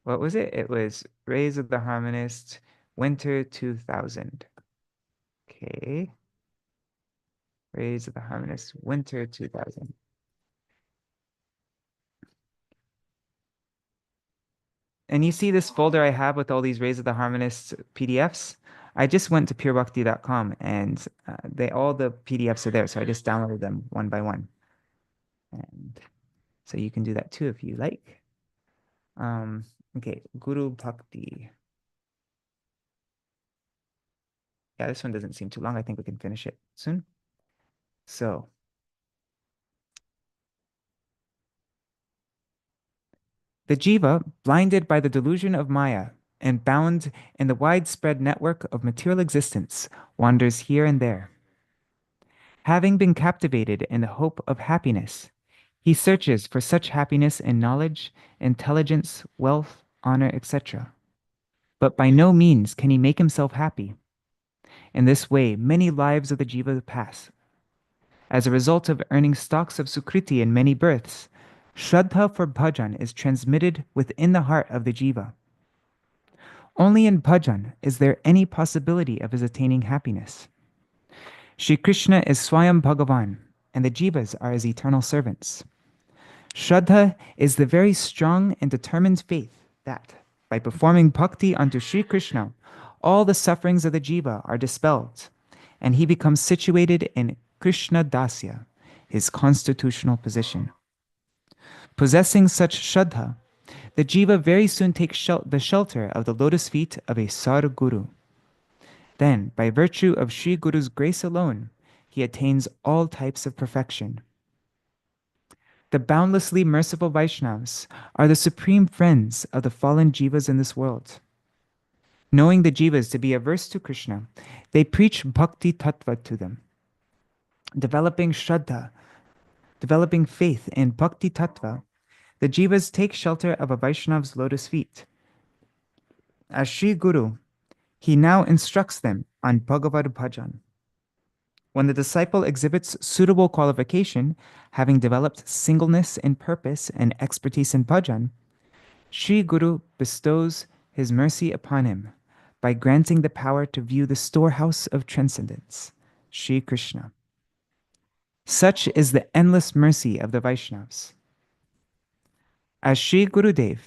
What was it? It was Rays of the Harmonist, Winter 2000. Okay. Rays of the Harmonist, Winter 2000. And you see this folder I have with all these Rays of the Harmonist PDFs? I just went to purebhakti.com and all the PDFs are there. So I just downloaded them one by one. And so you can do that too if you like. Okay, Guru Bhakti. Yeah, this one doesn't seem too long. I think we can finish it soon. So, the jiva, blinded by the delusion of Maya and bound in the widespread network of material existence, wanders here and there. Having been captivated in the hope of happiness, he searches for such happiness in knowledge, intelligence, wealth, honor, etc. But by no means can he make himself happy. In this way, many lives of the jiva pass. As a result of earning stocks of sukriti in many births, Shraddha for bhajan is transmitted within the heart of the jiva. Only in bhajan is there any possibility of his attaining happiness. Shri Krishna is Swayam Bhagavan, and the jivas are his eternal servants. Shraddha is the very strong and determined faith that, by performing bhakti unto Shri Krishna, all the sufferings of the jiva are dispelled, and he becomes situated in Krishna Dasya, his constitutional position. Possessing such Shraddha, the jiva very soon takes the shelter of the lotus feet of a Sadguru. Then, by virtue of Sri Guru's grace alone, he attains all types of perfection. The boundlessly merciful Vaishnavas are the supreme friends of the fallen jivas in this world. Knowing the jivas to be averse to Krishna, they preach bhakti tattva to them. Developing Shraddha, developing faith in bhakti tattva, the jivas take shelter of a Vaishnav's lotus feet. As Sri Guru, he now instructs them on Bhagavad Bhajan. When the disciple exhibits suitable qualification, having developed singleness in purpose and expertise in bhajan, Sri Guru bestows his mercy upon him by granting the power to view the storehouse of transcendence, Sri Krishna. Such is the endless mercy of the Vaishnavas. As Sri Gurudev,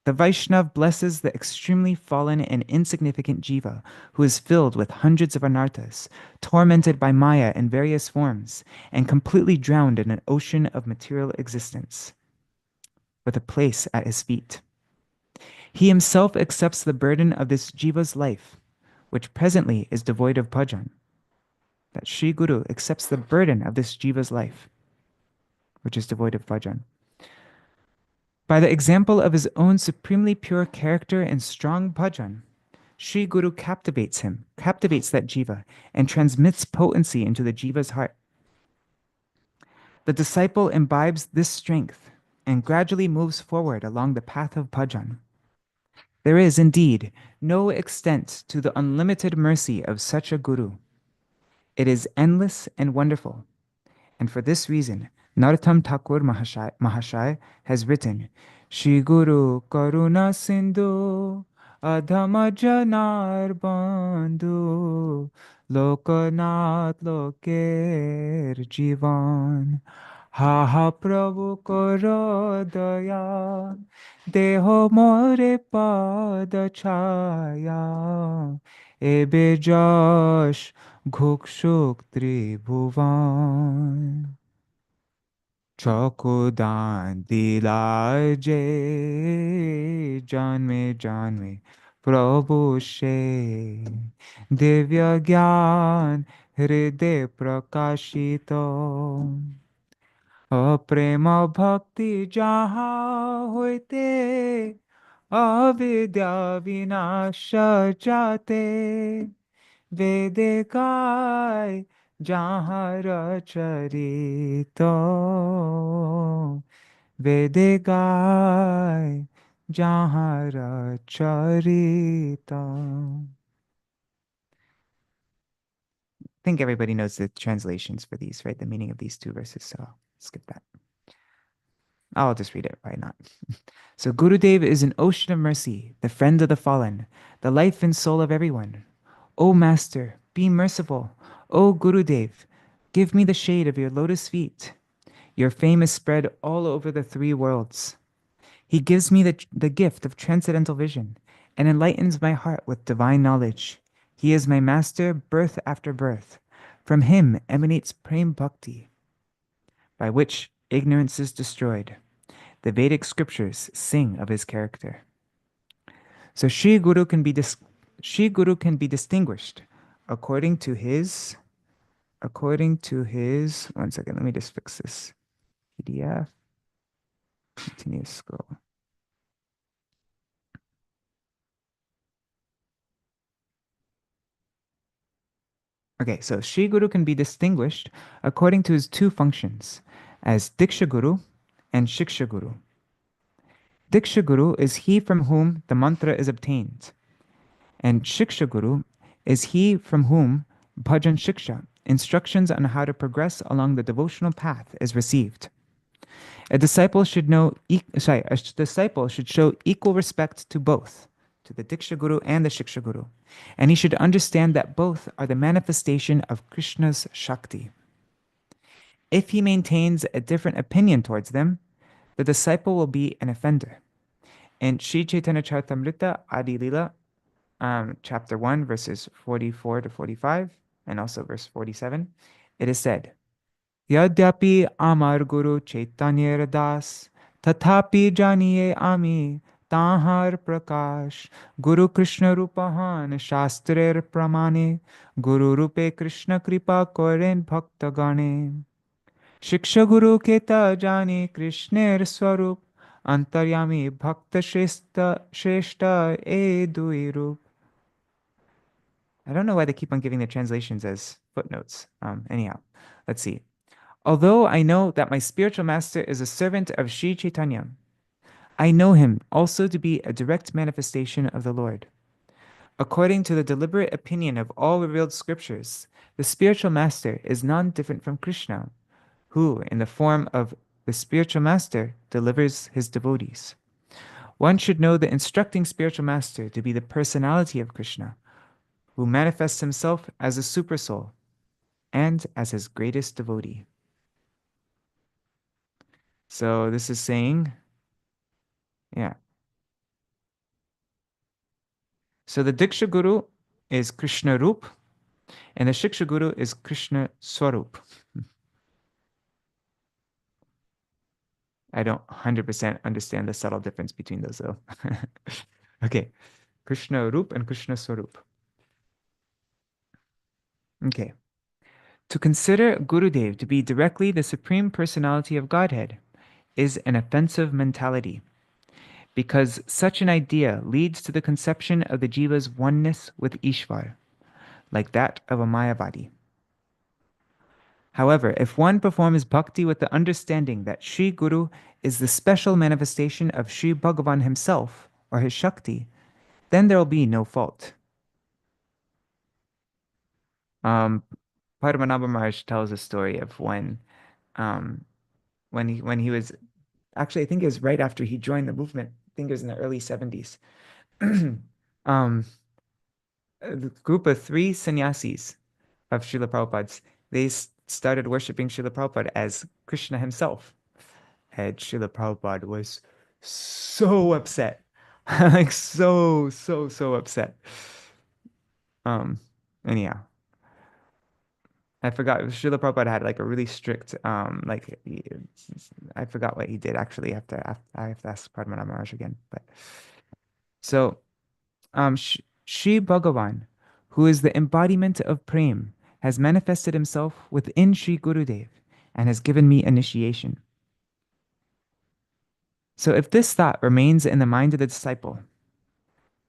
the Vaishnav blesses the extremely fallen and insignificant jiva who is filled with hundreds of anarthas, tormented by Maya in various forms, and completely drowned in an ocean of material existence, with a place at his feet. He himself accepts the burden of this jiva's life, which presently is devoid of bhajan. That Sri Guru accepts the burden of this jiva's life, which is devoid of bhajan. By the example of his own supremely pure character and strong bhajan, Sri Guru captivates that jiva, and transmits potency into the jiva's heart. The disciple imbibes this strength and gradually moves forward along the path of bhajan. There is, indeed, no extent to the unlimited mercy of such a guru. It is endless and wonderful, and for this reason, Narottam Thakur Mahashaya has written, Shri Guru Karuna Sindhu Adhama Janar Bandhu Lokanath Loker Jivan Ha ha Prabhu karo daya, deho more pada chaya, ebe josh ঘুকসুক ত্রিভুবন চকোদান দিলায় যে জন্মে জন্মে প্রভু সে দিব্য জ্ঞান হৃদয় প্রকাশিত অপ্রেম ভক্তি যাহা হইতে অবিদ্যা বিনাশ যাতে বেদে গায় যাহার চরিত বেদে গায় যাহার চরিত I think everybody knows the translations for these, right? The meaning of these two verses, so I'll skip that. I'll just read it. Why not? So Gurudev is an ocean of mercy, the friend of the fallen, the life and soul of everyone. O Master, be merciful. O Gurudev, give me the shade of your lotus feet. Your fame is spread all over the three worlds. He gives me the gift of transcendental vision and enlightens my heart with divine knowledge. He is my master, birth after birth. From him emanates Prem Bhakti, by which ignorance is destroyed. The Vedic scriptures sing of his character. So Sri Guru can be distinguished according to his, one second, let me just fix this. PDF, continue to scroll. Okay, so Sri Guru can be distinguished according to his two functions, as Diksha Guru and Shiksha Guru. Diksha Guru is he from whom the mantra is obtained, and Shiksha Guru is he from whom Bhajan Shiksha, instructions on how to progress along the devotional path, is received. A disciple should show equal respect to both, to the Diksha Guru and the Shiksha Guru, and he should understand that both are the manifestation of Krishna's Shakti. If he maintains a different opinion towards them, the disciple will be an offender. In Sri Chaitanya Charitamrita Adi Lila, chapter 1, verses 44 to 45, and also verse 47, it is said, Yadyapi Amar Guru Chaitanya Das, Tathapi Janiye Ami, Tahar Prakash, Guru Krishna Rupahan, Shastrer Pramane, Guru Rupe Krishna Kripa Koren Bhaktagane. Shiksha Guru Keta Jani Krishner Swarup, Antaryami Bhakta Shrestha E Dui Rup. I don't know why they keep on giving the translations as footnotes. Anyhow, let's see. Although I know that my spiritual master is a servant of Sri Chaitanya, I know him also to be a direct manifestation of the Lord. According to the deliberate opinion of all revealed scriptures, the spiritual master is none different from Krishna, who, in the form of the spiritual master, delivers his devotees. One should know the instructing spiritual master to be the personality of Krishna, who manifests himself as a supersoul and as his greatest devotee. So this is saying, yeah. So the Diksha Guru is Krishna Rup, and the Shiksha Guru is Krishna Swarup. I don't 100% understand the subtle difference between those though. Okay, Krishna Rup and Krishna Swarup. Okay. To consider Gurudev to be directly the Supreme Personality of Godhead is an offensive mentality, because such an idea leads to the conception of the jiva's oneness with Ishvar, like that of a Mayavadi. However, if one performs bhakti with the understanding that Sri Guru is the special manifestation of Sri Bhagavan himself, or his Shakti, then there will be no fault. Padmanabha Maharaj tells a story of when he was, actually I think it was right after he joined the movement. I think it was in the early 70s. A group of 3 sannyasis of Srila Prabhupada's, started worshipping Srila Prabhupada as Krishna himself. And Srila Prabhupada was so upset. Like so upset. Anyhow. I forgot. Srila Prabhupada had like a really strict, I forgot what he did actually. I have to ask Padma Maharaj again. But so, Sri Bhagavan, who is the embodiment of Prem, has manifested himself within Sri Gurudev and has given me initiation. So, if this thought remains in the mind of the disciple,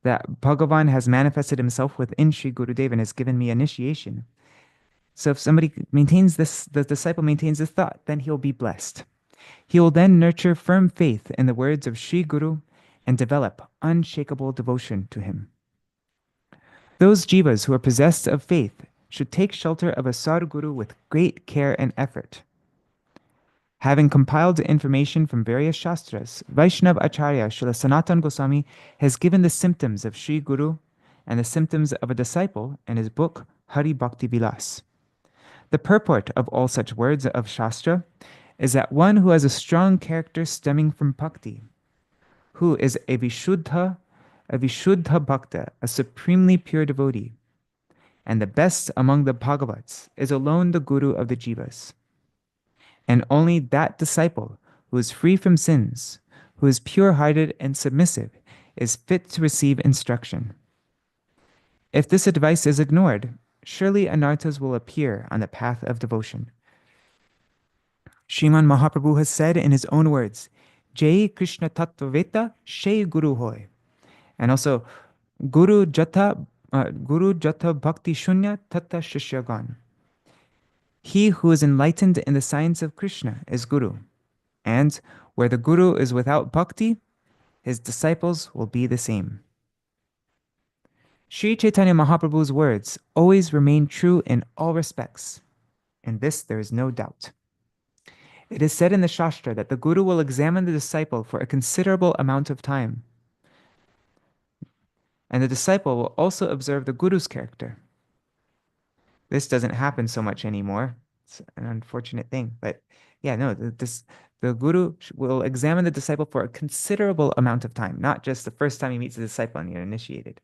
that Bhagavan has manifested himself within Sri Gurudev and has given me initiation. So if somebody maintains this, the disciple maintains this thought, then he'll be blessed. He will then nurture firm faith in the words of Sri Guru and develop unshakable devotion to him. Those jivas who are possessed of faith should take shelter of a Sadguru with great care and effort. Having compiled information from various shastras, Vaishnav Acharya Srila Sanatana Goswami has given the symptoms of Sri Guru and the symptoms of a disciple in his book Hari Bhakti Vilas. The purport of all such words of Shastra is that one who has a strong character stemming from bhakti, who is a Vishuddha Bhakta, a supremely pure devotee, and the best among the Bhagavats, is alone the Guru of the Jivas. And only that disciple who is free from sins, who is pure-hearted and submissive, is fit to receive instruction. If this advice is ignored, surely anarthas will appear on the path of devotion. Sriman Mahaprabhu has said in his own words, Jai Krishna Tattvaveta Shai Guru Hoy. And also, Guru Jata Bhakti Shunya Tatta Shishyagan. He who is enlightened in the science of Krishna is Guru. And where the Guru is without bhakti, his disciples will be the same. Sri Chaitanya Mahaprabhu's words always remain true in all respects. In this there is no doubt. It is said in the Shastra that the Guru will examine the disciple for a considerable amount of time. And the disciple will also observe the Guru's character. This doesn't happen so much anymore. It's an unfortunate thing. But yeah, no, the Guru will examine the disciple for a considerable amount of time, not just the first time he meets the disciple and you're initiated.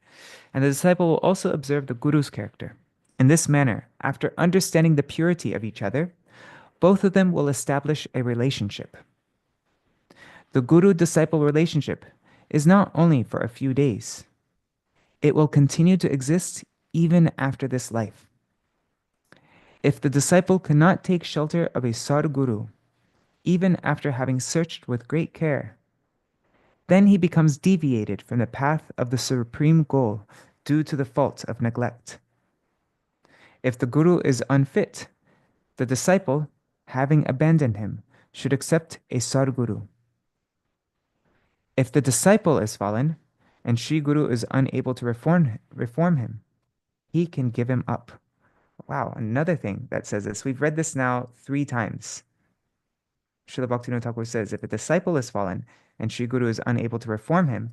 And the disciple will also observe the Guru's character. In this manner, after understanding the purity of each other, both of them will establish a relationship. The Guru-disciple relationship is not only for a few days. It will continue to exist even after this life. If the disciple cannot take shelter of a Sadguru, even after having searched with great care, then he becomes deviated from the path of the supreme goal due to the fault of neglect. If the Guru is unfit, the disciple, having abandoned him, should accept a Sadguru. If the disciple is fallen, and Sri Guru is unable to reform him, he can give him up. Wow, another thing that says this. We've read this now 3 times. Śrīla Bhaktivinoda Ṭhākura says, if a disciple is fallen and Sri Guru is unable to reform him,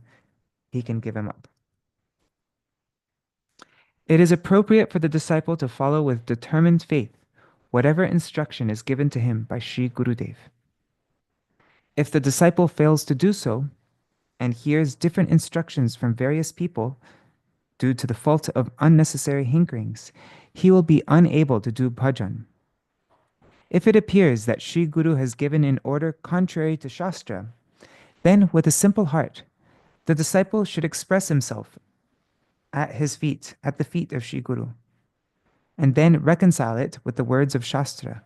he can give him up. It is appropriate for the disciple to follow with determined faith whatever instruction is given to him by Sri Gurudev. If the disciple fails to do so, and hears different instructions from various people due to the fault of unnecessary hinderings, he will be unable to do bhajan. If it appears that Sri Guru has given an order contrary to Shastra, then with a simple heart, the disciple should express himself at the feet of Sri Guru, and then reconcile it with the words of Shastra.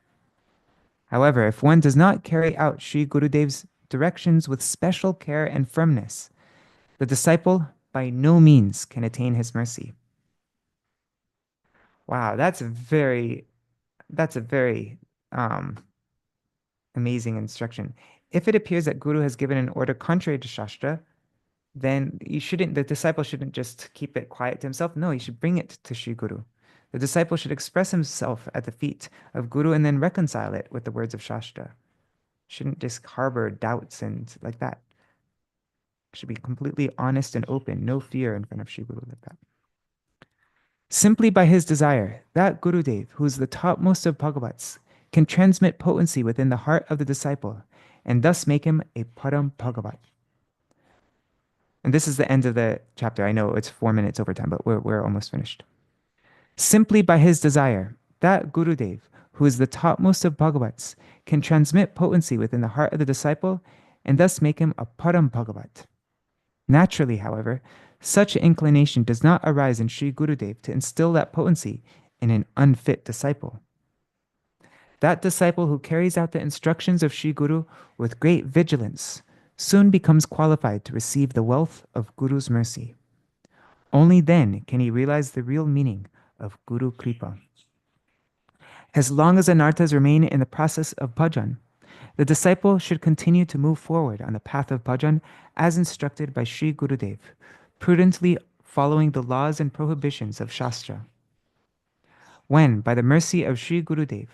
However, if one does not carry out Sri Gurudev's directions with special care and firmness, the disciple by no means can attain his mercy. Wow, that's a very amazing instruction. If it appears that Guru has given an order contrary to Shastra, then the disciple shouldn't just keep it quiet to himself. No, he should bring it to Sri Guru. The disciple should express himself at the feet of Guru and then reconcile it with the words of Shastra. Shouldn't just harbor doubts and like that. Should be completely honest and open, no fear in front of Sri Guru like that. Simply by his desire, that Gurudev, who is the topmost of Bhagavats, can transmit potency within the heart of the disciple and thus make him a Param Bhagavat. And this is the end of the chapter. I know it's 4 minutes over time, but we're almost finished. Simply by his desire, that Gurudev, who is the topmost of Bhagavats, can transmit potency within the heart of the disciple and thus make him a Param Bhagavat. Naturally, however, such inclination does not arise in Sri Gurudev to instill that potency in an unfit disciple. That disciple who carries out the instructions of Sri Guru with great vigilance soon becomes qualified to receive the wealth of Guru's mercy. Only then can he realize the real meaning of Guru Kripa. As long as anarthas remain in the process of bhajan, the disciple should continue to move forward on the path of bhajan as instructed by Sri Gurudev, prudently following the laws and prohibitions of Shastra. When, by the mercy of Sri Gurudev,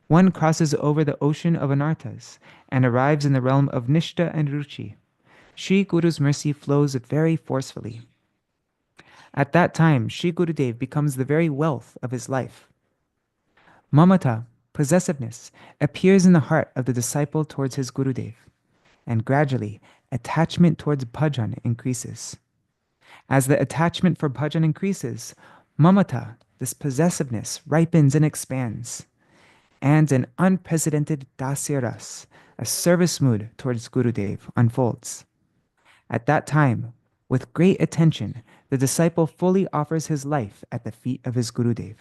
one crosses over the ocean of anarthas and arrives in the realm of Nishta and Ruchi, Sri Guru's mercy flows very forcefully. At that time, Sri Gurudev becomes the very wealth of his life. Mamata, possessiveness, appears in the heart of the disciple towards his Gurudev, and gradually, attachment towards bhajan increases. As the attachment for bhajan increases, mamata, this possessiveness, ripens and expands, and an unprecedented dasyaras, a service mood towards Gurudev, unfolds. At that time, with great attention, the disciple fully offers his life at the feet of his Gurudev.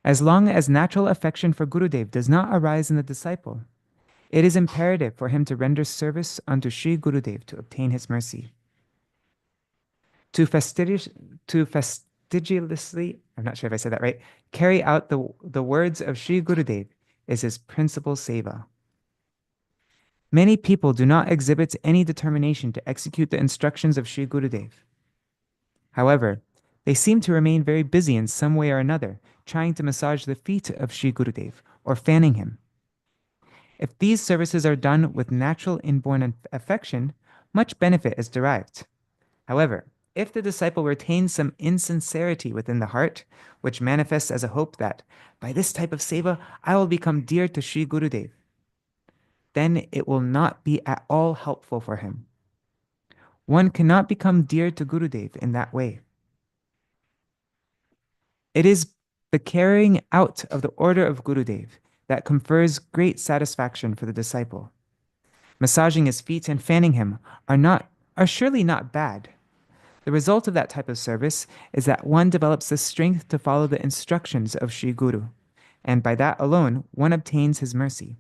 As long as natural affection for Gurudev does not arise in the disciple, it is imperative for him to render service unto Sri Gurudev to obtain his mercy. To fastidiously, I'm not sure if I said that right, carry out the words of Sri Gurudev is his principal seva. Many people do not exhibit any determination to execute the instructions of Sri Gurudev. However, they seem to remain very busy in some way or another, trying to massage the feet of Sri Gurudev or fanning him. If these services are done with natural inborn affection, much benefit is derived. However, if the disciple retains some insincerity within the heart, which manifests as a hope that, by this type of seva, I will become dear to Sri Gurudev, then it will not be at all helpful for him. One cannot become dear to Gurudev in that way. It is the carrying out of the order of Gurudev that confers great satisfaction for the disciple. Massaging his feet and fanning him are surely not bad. The result of that type of service is that one develops the strength to follow the instructions of Sri Guru, and by that alone one obtains his mercy.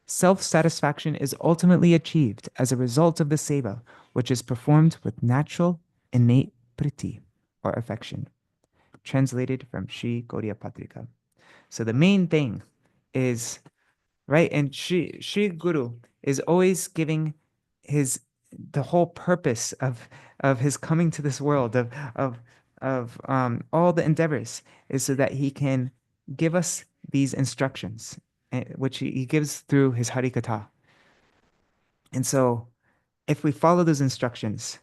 Self-satisfaction is ultimately achieved as a result of the seva, which is performed with natural, innate priti, or affection. Translated from Sri Gaudiya Patrika. So the main thing is, right, and Sri Guru is always giving the whole purpose of his coming to this world, of all the endeavors, is so that he can give us these instructions, which he gives through his Harikatha. And so if we follow those instructions,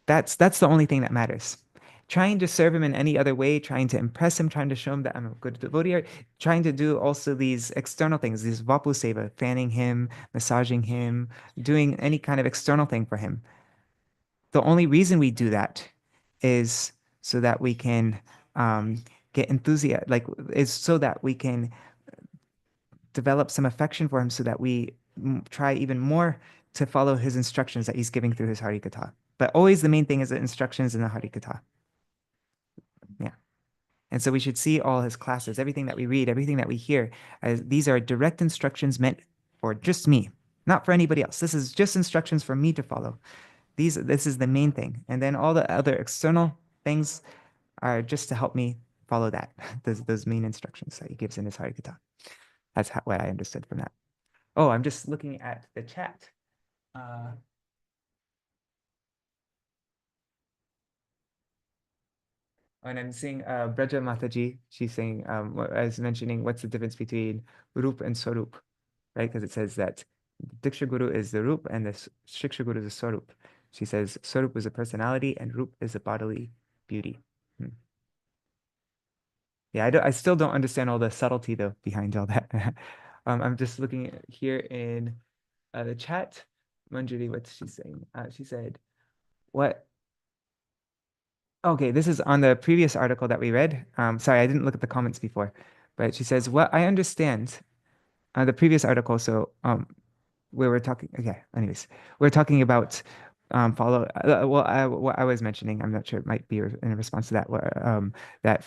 that's the only thing that matters. Trying to serve him in any other way, trying to impress him, trying to show him that I'm a good devotee, trying to do also these external things, these vapu seva, fanning him, massaging him, doing any kind of external thing for him. The only reason we do that is so that we can get enthusiastic, is so that we can develop some affection for him, so that we try even more to follow his instructions that he's giving through his Harikatha. But always the main thing is the instructions in the Harikatha. Yeah. And so we should see all his classes, everything that we read, everything that we hear, as these are direct instructions meant for just me, not for anybody else. This is just instructions for me to follow. This is the main thing. And then all the other external things are just to help me follow that, those main instructions that he gives in his Harikatha. That's what I understood from that. Oh, I'm just looking at the chat. And I'm seeing Braja Mataji, she's saying, I was mentioning, what's the difference between Rup and Swarup, right? Because it says that Diksha Guru is the Rup and the Shiksha Guru is the Swarup. She says Swarup is a personality and Rup is a bodily beauty. Yeah, I still don't understand all the subtlety though behind all that. I'm just looking here in the chat. Manjari, what's she saying? She said, what? Okay, this is on the previous article that we read. Sorry, I didn't look at the comments before, but she says, what I understand, the previous article, so we were talking, okay, anyways, we're talking about follow, what I was mentioning, I'm not sure, it might be in response to that, that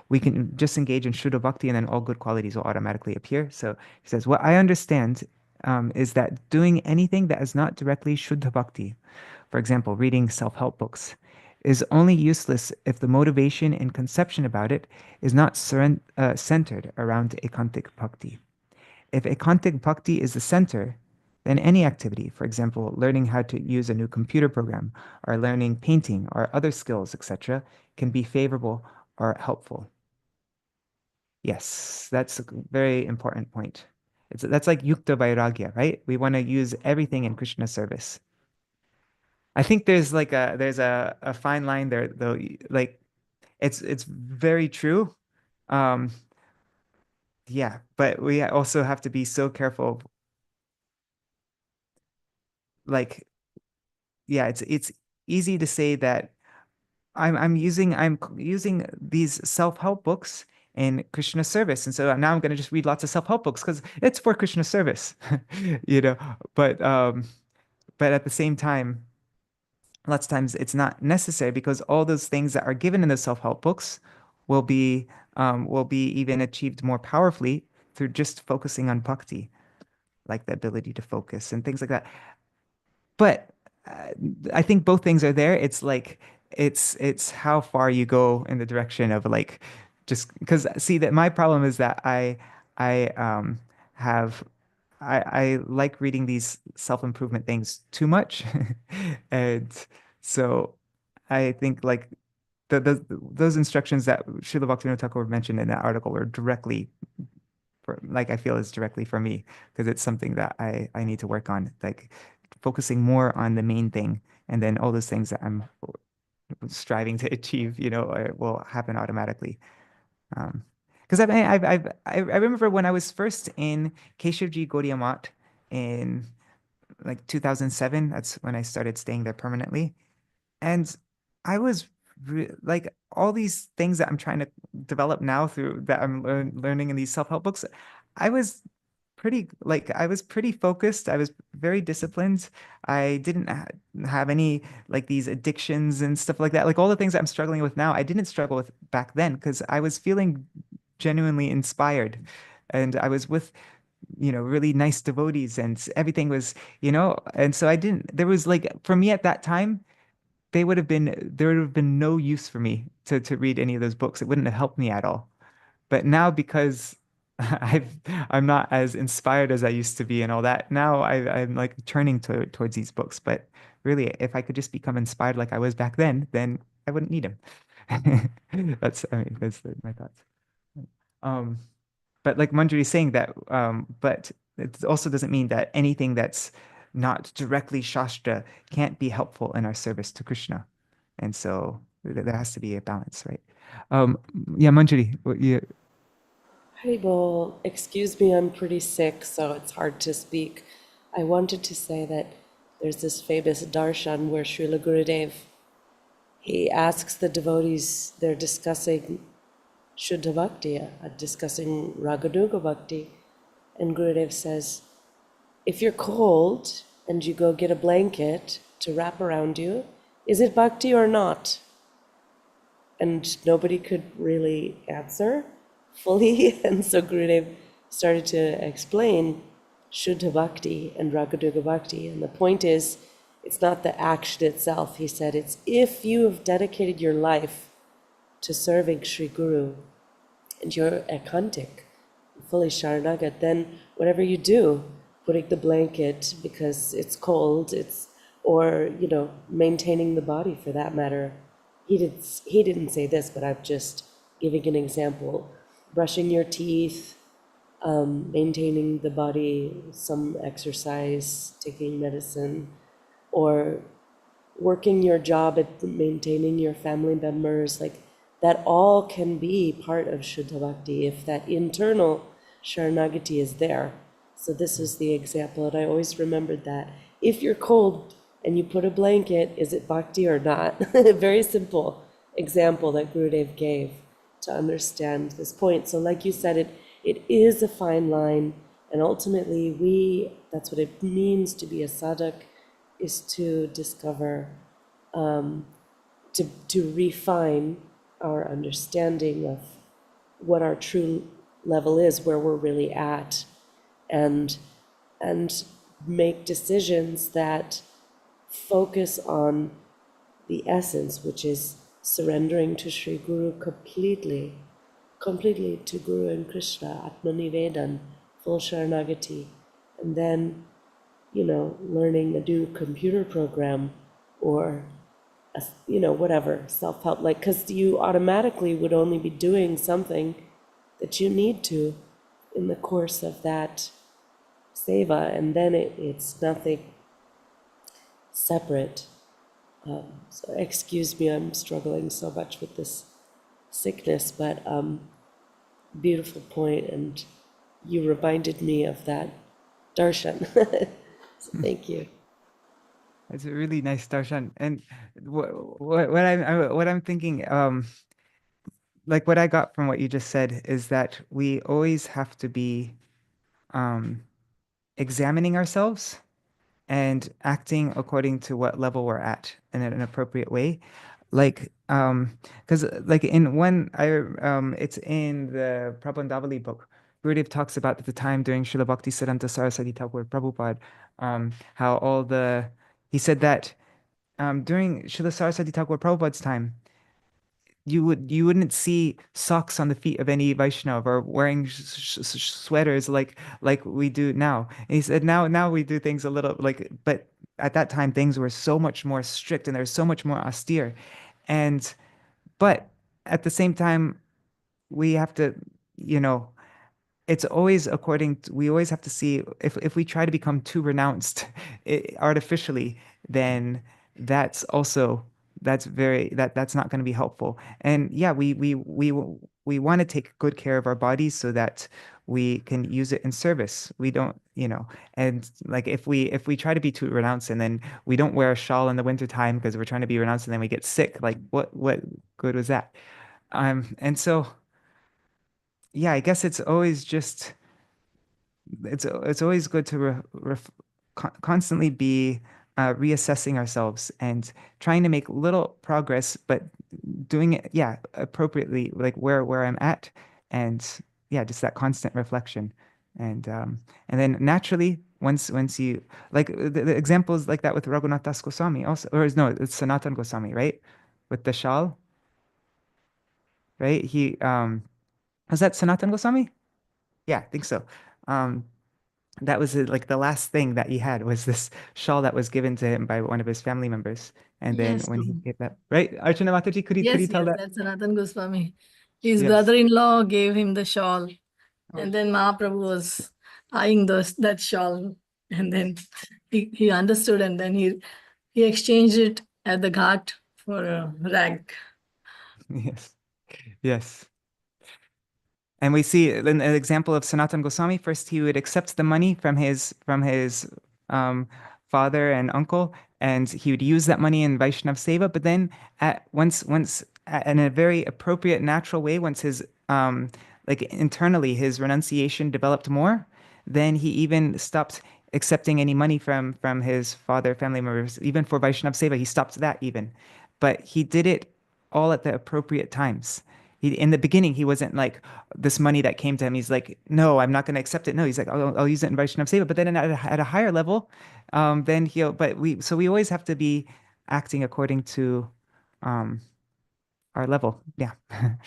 we can just engage in Shuddha Bhakti and then all good qualities will automatically appear. So he says, what I understand is that doing anything that is not directly Shuddha Bhakti, for example, reading self-help books, is only useless if the motivation and conception about it is not centered around ekantic bhakti. If ekantic bhakti is the center, then any activity, for example, learning how to use a new computer program, or learning painting, or other skills, etc., can be favorable or helpful. Yes, that's a very important point. That's like yukta vairagya, right? We want to use everything in Krishna service. I think there's a fine line there though. Like it's very true. Um, yeah, but we also have to be so careful. Like, yeah, it's easy to say that I'm using these self-help books in Krishna service, and so now I'm going to just read lots of self-help books because it's for Krishna service, you know. But but at the same time, lots of times it's not necessary because all those things that are given in the self-help books will be even achieved more powerfully through just focusing on bhakti, like the ability to focus and things like that. But uh, I think both things are there. It's like it's how far you go in the direction of like just because see that my problem is that I have I like reading these self-improvement things too much. And so I think like those instructions that Srila Bhaktivinoda Thakur mentioned in that article were directly for, like I feel is directly for me because it's something that I need to work on, like focusing more on the main thing, and then all those things that I'm striving to achieve, will happen automatically. Because I remember when I was first in Keshivji Gaudiya Math in like 2007. That's when I started staying there permanently. And I was like all these things that I'm trying to develop now through that I'm learning in these self-help books. I was I was pretty focused. I was very disciplined. I didn't have any like these addictions and stuff like that. Like all the things that I'm struggling with now, I didn't struggle with back then because I was feeling genuinely inspired. And I was with, really nice devotees and everything was, and so I didn't, there was like, for me at that time, there would have been no use for me to read any of those books. It wouldn't have helped me at all. But now because I'm not as inspired as I used to be and all that, now I'm like turning towards these books. But really, if I could just become inspired like I was back then I wouldn't need them. That's my thoughts. Um, but like Manjari is saying that, but it also doesn't mean that anything that's not directly Shastra can't be helpful in our service to Krishna. And so there has to be a balance, right? Um, yeah, Manjari, yeah, Haribol, excuse me, I'm pretty sick, so it's hard to speak. I wanted to say that there's this famous darshan where Srila Gurudev, he asks the devotees, they're discussing Shuddha Bhakti, discussing Raganuga Bhakti, and Gurudev says, if you're cold and you go get a blanket to wrap around you, is it bhakti or not? And nobody could really answer fully. And so Gurudev started to explain Shuddha Bhakti and Raganuga Bhakti. And the point is, it's not the action itself. He said, it's if you have dedicated your life to serving Sri Guru and you're ekantic, fully Sharanagat, then whatever you do, putting the blanket because it's cold, or maintaining the body for that matter. He didn't say this, but I'm just giving an example. Brushing your teeth, maintaining the body, some exercise, taking medicine, or working your job at maintaining your family members, like that all can be part of Shuddha Bhakti if that internal Sharanagati is there. So this is the example, and I always remembered that. If you're cold and you put a blanket, is it Bhakti or not? Very simple example that Gurudev gave to understand this point. So like you said, it is a fine line, and ultimately that's what it means to be a sadhak, is to discover, to refine our understanding of what our true level is, where we're really at, and make decisions that focus on the essence, which is surrendering to Sri Guru completely to Guru and Krishna, Atmanivedan, full Sharanagati, and then, learning a new computer program or, whatever, self-help, because you automatically would only be doing something that you need to in the course of that seva, and then it's nothing separate. So excuse me, I'm struggling so much with this sickness, but beautiful point, and you reminded me of that darshan. So thank you. It's a really nice darshan. And what I'm thinking, like what I got from what you just said is that we always have to be examining ourselves and acting according to what level we're at in an appropriate way. Like, because like in one, it's in the Prabandavali book. Gurudev talks about at the time during Śrīla Bhaktivinoda Saraswati Thakur Prabhupada, how he said that during Śrīla Saraswati Thakur Prabhupada's time, you wouldn't see socks on the feet of any Vaishnava or wearing sweaters like we do now. And he said now we do things a little like, but at that time things were so much more strict and they're so much more austere. And but at the same time, we have to, it's always we always have to see if we try to become too renounced artificially, then that's also that's not going to be helpful. And yeah, we want to take good care of our bodies so that we can use it in service. We don't, and like if we try to be too renounced and then we don't wear a shawl in the wintertime because we're trying to be renounced and then we get sick, like what good was that? And so yeah, I guess it's always just it's always good to constantly be reassessing ourselves and trying to make little progress, but doing it, yeah, appropriately, like where I'm at, and yeah, just that constant reflection, and then naturally, once you like the examples like that with Raghunath Das Goswami also, or no, it's Sanatan Goswami, right, with the shawl, right? Was that Sanatan Goswami? Yeah, I think so. Um, that was like the last thing that he had was this shawl that was given to him by one of his family members. And then Yes, when he Prabhu. gave that, right? Archana Mataji, could you Yes, tell that? that's Sanatan Goswami. His Yes. brother-in-law gave him the shawl, Oh. and then Mahaprabhu was eyeing that shawl, and then he understood, and then he exchanged it at the ghat for a rag. Yes. Yes. And we see an example of Sanatan Goswami. First, he would accept the money from his um, father and uncle, and he would use that money in Vaishnav Seva. But then, in a very appropriate, natural way, once his like internally his renunciation developed more, then he even stopped accepting any money from his father, family members, even for Vaishnav Seva. He stopped that even, but he did it all at the appropriate times. In the beginning, he wasn't like this money that came to him. He's like, no, I'm not going to accept it. No, he's like, I'll use it in Vaishnav Seva. But then at a higher level, then we always have to be acting according to our level. Yeah. Can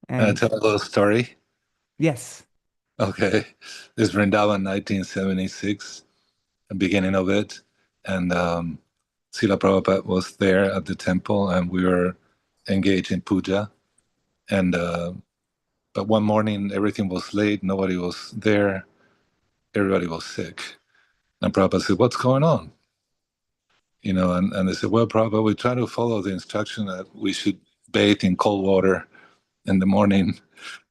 I tell a little story? Yes. Okay. This is Vrindavan, 1976, the beginning of it. And Srila Prabhupada was there at the temple, and we were engaged in puja. And but one morning, everything was late. Nobody was there. Everybody was sick. And Prabhupada said, "What's going on?" and they said, well, Prabhupada, we try to follow the instruction that we should bathe in cold water in the morning.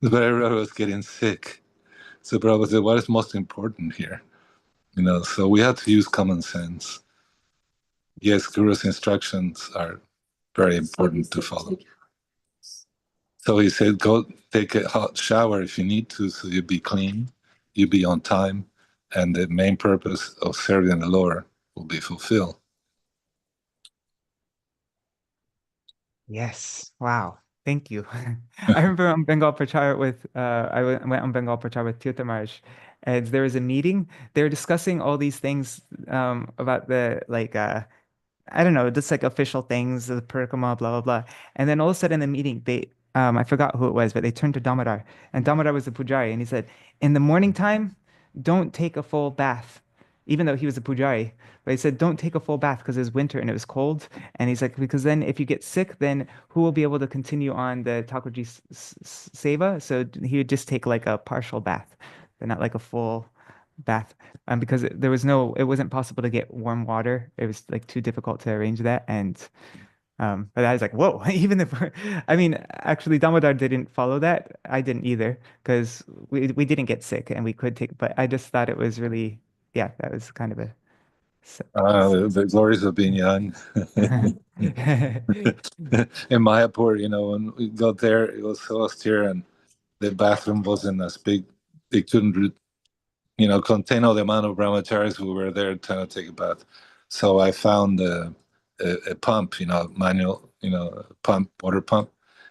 But everybody was getting sick. So Prabhupada said, what is most important here? So we had to use common sense. Yes, Guru's instructions are very important to follow. So he said, go take a hot shower if you need to, so you'll be clean, you'll be on time, and the main purpose of serving the Lord will be fulfilled. Yes. Wow. Thank you. I remember on Bengal Prachar with went on Bengal Prachar with Tirtha Maharaj, and there was a meeting. They were discussing all these things about the I don't know, just like official things, the parikrama, blah blah blah. And then all of a sudden in the meeting, they I forgot who it was, but they turned to Damodar, and Damodar was the pujari, and he said, in the morning time, don't take a full bath, even though he was a pujari. But he said, don't take a full bath because it was winter and it was cold. And he's like, because then if you get sick, then who will be able to continue on the Thakurji seva? So he would just take like a partial bath, but not like a full bath. Because it wasn't possible to get warm water. It was like too difficult to arrange that. And but I was like, whoa, even if I mean, actually Damodar didn't follow that. I didn't either, because we didn't get sick and we could take, but I just thought it was really, yeah, that was kind of a the glories of being young. In Mayapur, when we got there, it was so austere, and the bathroom wasn't as big. They couldn't, contain all the amount of brahmacharis who were there trying to take a bath. So I found a pump, manual, pump, water pump,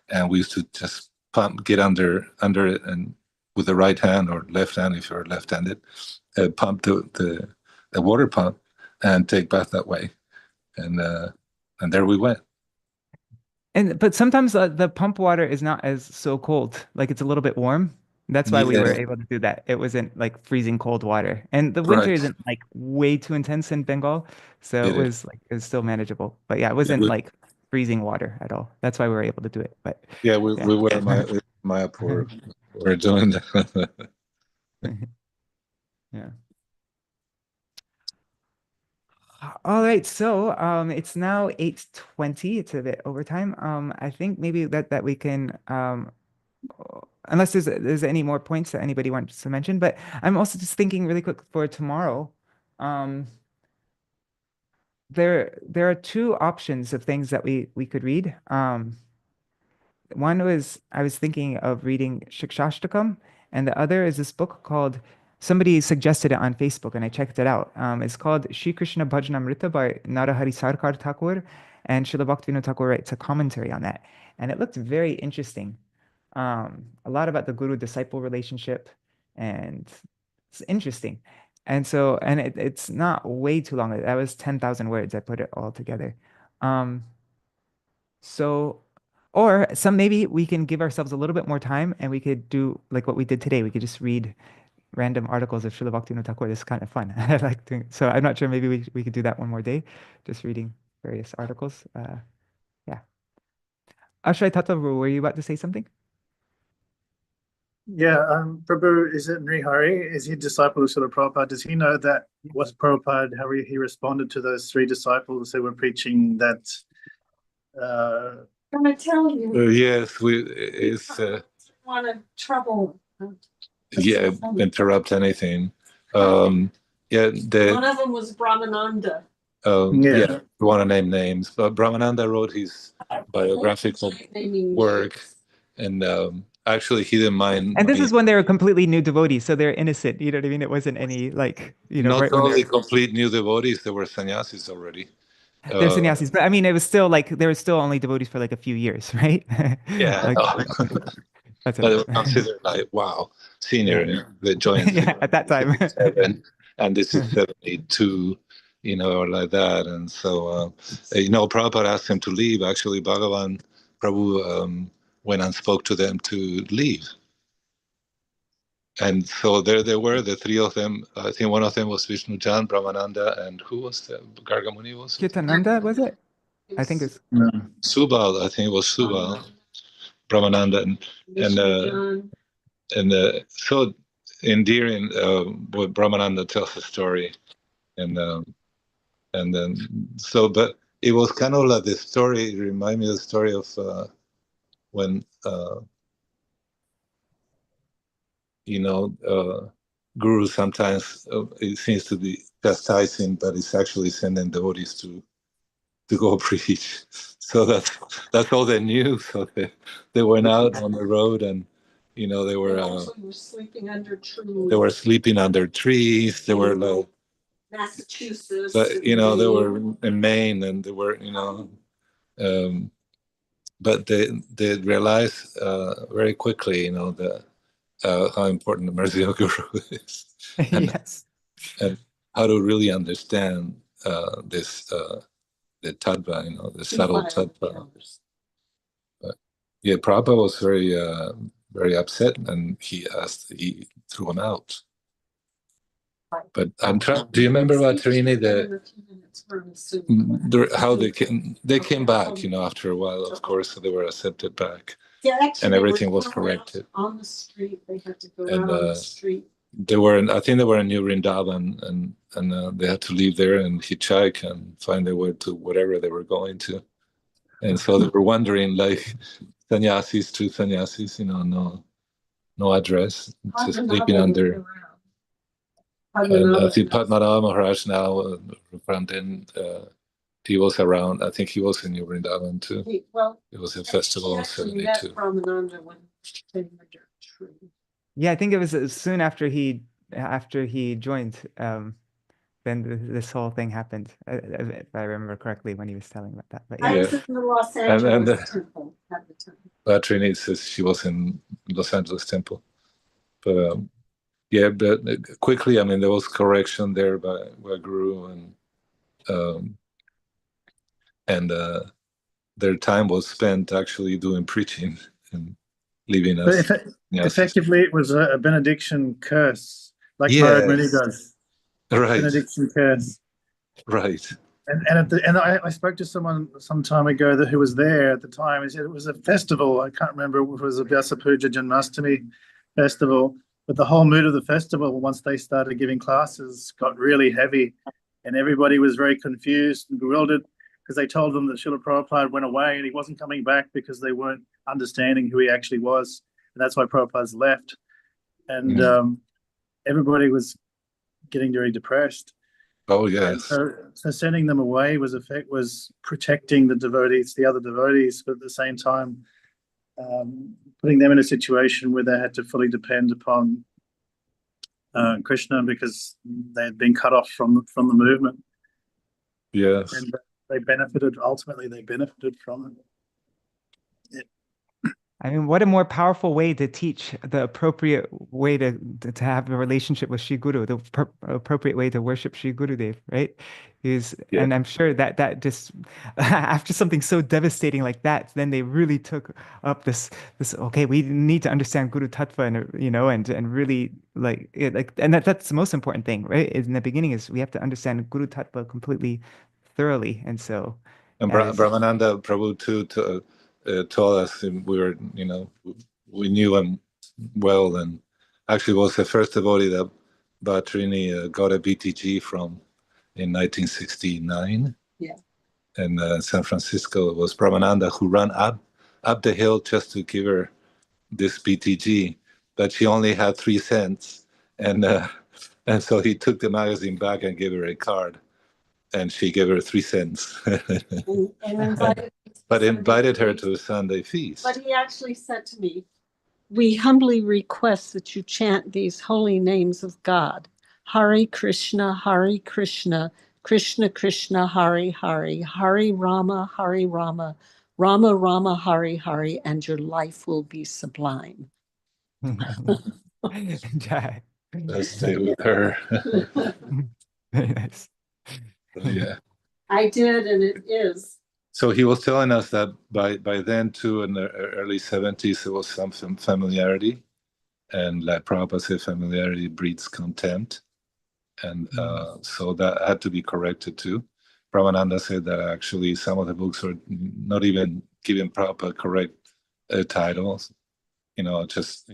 and we used to just get under it, and with the right hand or left hand, if you're left-handed, pump the water pump and take bath that way, and there we went. But sometimes the pump water is not as so cold, like it's a little bit warm. That's why we were able to do that. It wasn't like freezing cold water, and the winter isn't like way too intense in Bengal, so it was still manageable. But yeah, it wasn't like freezing water at all. That's why we were able to do it. But yeah, we were in Mayapur. We're doing that. Yeah. All right, so it's now 8:20. It's a bit overtime. I think maybe that we can unless there's any more points that anybody wants to mention, but I'm also just thinking really quick for tomorrow. There are two options of things that we could read. One was I was thinking of reading Shikshashtakam, and the other is this book called, somebody suggested it on Facebook and I checked it out. It's called Shri Krishna Bhajanamrita by Narahari Sarkar Thakur, and Śrīla Bhaktivinoda Ṭhākura writes a commentary on that. And it looked very interesting. A lot about the guru-disciple relationship, and it's interesting. And so, and it's not way too long. That was 10,000 words. I put it all together. So, or maybe we can give ourselves a little bit more time and we could do like what we did today. We could just read random articles of Śrīla Bhaktivinoda Ṭhākura. This is kind of fun. I like doing, so I'm not sure, maybe we could do that one more day, just reading various articles. Yeah. Ashray Tata, were you about to say something? Yeah, Prabhu, is it Nrihari? Is he a disciple of Srila Prabhupada? Does he know that was Prabhupada, how he responded to those three disciples who were preaching that? I'm going to tell you. Yes, it's Want to trouble. Yeah, interrupt anything. One of them was Brahmananda. Yeah, we want to name names, but Brahmananda wrote his biographical work, and actually he didn't mind. And this is when they were completely new devotees, so they're innocent. You know what I mean? It wasn't any like, not right only complete new devotees, they were sannyasis already. They're sannyasis, but I mean, it was still like there were still only devotees for like a few years, right? Yeah, that's but they were considered like senior. They joined at that time, and this is 72, or like that. And so, Prabhupada asked him to leave. Actually, Bhagavan Prabhu went and spoke to them to leave. And so there they were, the three of them. I think one of them was Vishnu Jan, Brahmananda, and who was the Gargamuni? Was Kirtananda, was it? I think it's Subal. I think it was Subal, Brahmananda, and so endearing. What Brahmananda tells the story, and And then, so, but it was kind of like the story, it reminded me of the story of when, Guru sometimes, it seems to be chastising, but it's actually sending devotees to go preach. So that's all they knew. So they went out on the road, and they were sleeping under trees. They were sleeping under trees. They were like Massachusetts. But they were in Maine, and they were but they realized very quickly that how important the mercy of Guru is, and, Yes. and how to really understand this the tattva, the subtle tattva. But yeah, Prabhupada was very upset, and he threw him out. But I'm trying. Do you remember about Trini, how they came back? After a while, of course, so they were accepted back. Yeah, actually, and everything was corrected on the street. They had to go out on the street. I think they were in New Vrindavan, and they had to leave there and hitchhike and find their way to whatever they were going to. And so they were wondering, like, sannyasis, two sannyasis, no address, just sleeping under. And I think Padmanabha Maharaj now, from then, he was around. I think he was in New Vrindavan too. It was a festival in 72. Yeah, I think it was soon after he joined. Then this whole thing happened, if I remember correctly, when he was telling about that. But yeah. I was in the Los Angeles temple at the time. Trini says she was in Los Angeles temple, but yeah, but quickly, there was correction there by Guru, and their time was spent actually doing preaching and leaving us. Effectively, it was a benediction curse, like Maharaj Muni does. Right. Benediction curse. Right. And I spoke to someone some time ago who was there at the time. He said it was a festival. I can't remember if it was a Vyasa Puja Janmashtami festival, but the whole mood of the festival, once they started giving classes, got really heavy, and everybody was very confused and bewildered because they told them that Śrīla Prabhupada went away and he wasn't coming back because they weren't understanding who he actually was, and that's why Prabhupada's left. And everybody was getting very depressed. Oh yes. So sending them away was protecting the devotees, the other devotees, but at the same time putting them in a situation where they had to fully depend upon Krishna because they had been cut off from the movement. Yes. And they benefited from it. What a more powerful way to teach, the appropriate way to have a relationship with Shri Guru, the appropriate way to worship Shri Gurudev, right? And I'm sure that just after something so devastating like that, then they really took up this okay, we need to understand Guru Tattva, and really and that's the most important thing, right? In the beginning is we have to understand Guru Tattva completely thoroughly, and so. And Brahmananda Prabhu too told us we knew him well, and actually was the first devotee that Trini got a BTG from in 1969. Yeah. In San Francisco. It was Brahmananda who ran up the hill just to give her this BTG, but she only had 3 cents, and so he took the magazine back and gave her a card, and she gave her 3 cents. But invited her to a Sunday feast. But he actually said to me, "We humbly request that you chant these holy names of God: Hare Krishna, Krishna Krishna, Hare Hare, Hare Rama, Rama Rama, Hare Hare, and your life will be sublime." Let's stay with her. Very nice. Yeah. I did, and it is. So he was telling us that by then too, in the early 70s, there was some familiarity, and like Prabhupada said, familiarity breeds contempt, and so that had to be corrected too. Brahmananda said that actually some of the books were not even giving Prabhupada correct titles. just,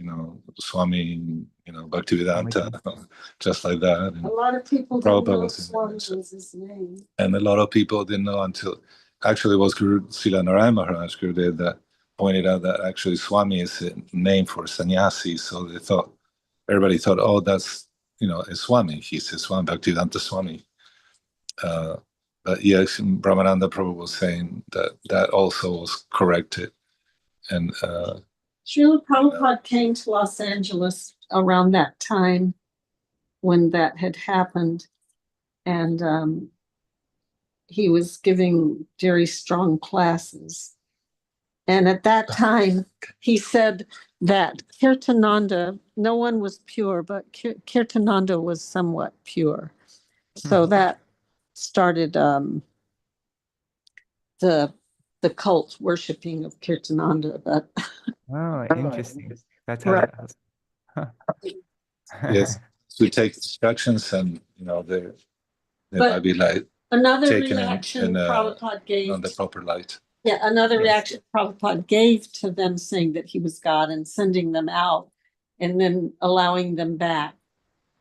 Swami, Bhaktivedanta, just like that. And A lot of people don't Prabhupada know was in Swami there. was his name. And a lot of people didn't know until, actually it was Guru Srila Narayana Maharaj Gurudev that pointed out that actually Swami is a name for sannyasi. So everybody thought, oh, that's, a Swami. He's a Swami, Bhaktivedanta Swami. But yes, Brahmananda Prabhu was saying that also was corrected. And Srila Prabhupada came to Los Angeles around that time when that had happened. And he was giving very strong classes. And at that time, he said that Kirtananda, no one was pure, but Kirtananda was somewhat pure. So that started the cult worshiping of Kirtananda. But Oh, interesting. That's Right. how yes, we take instructions and, they But might be like another taken reaction in Prabhupada gave on the proper light. another Yes. reaction Prabhupada gave to them saying that he was God and sending them out and then allowing them back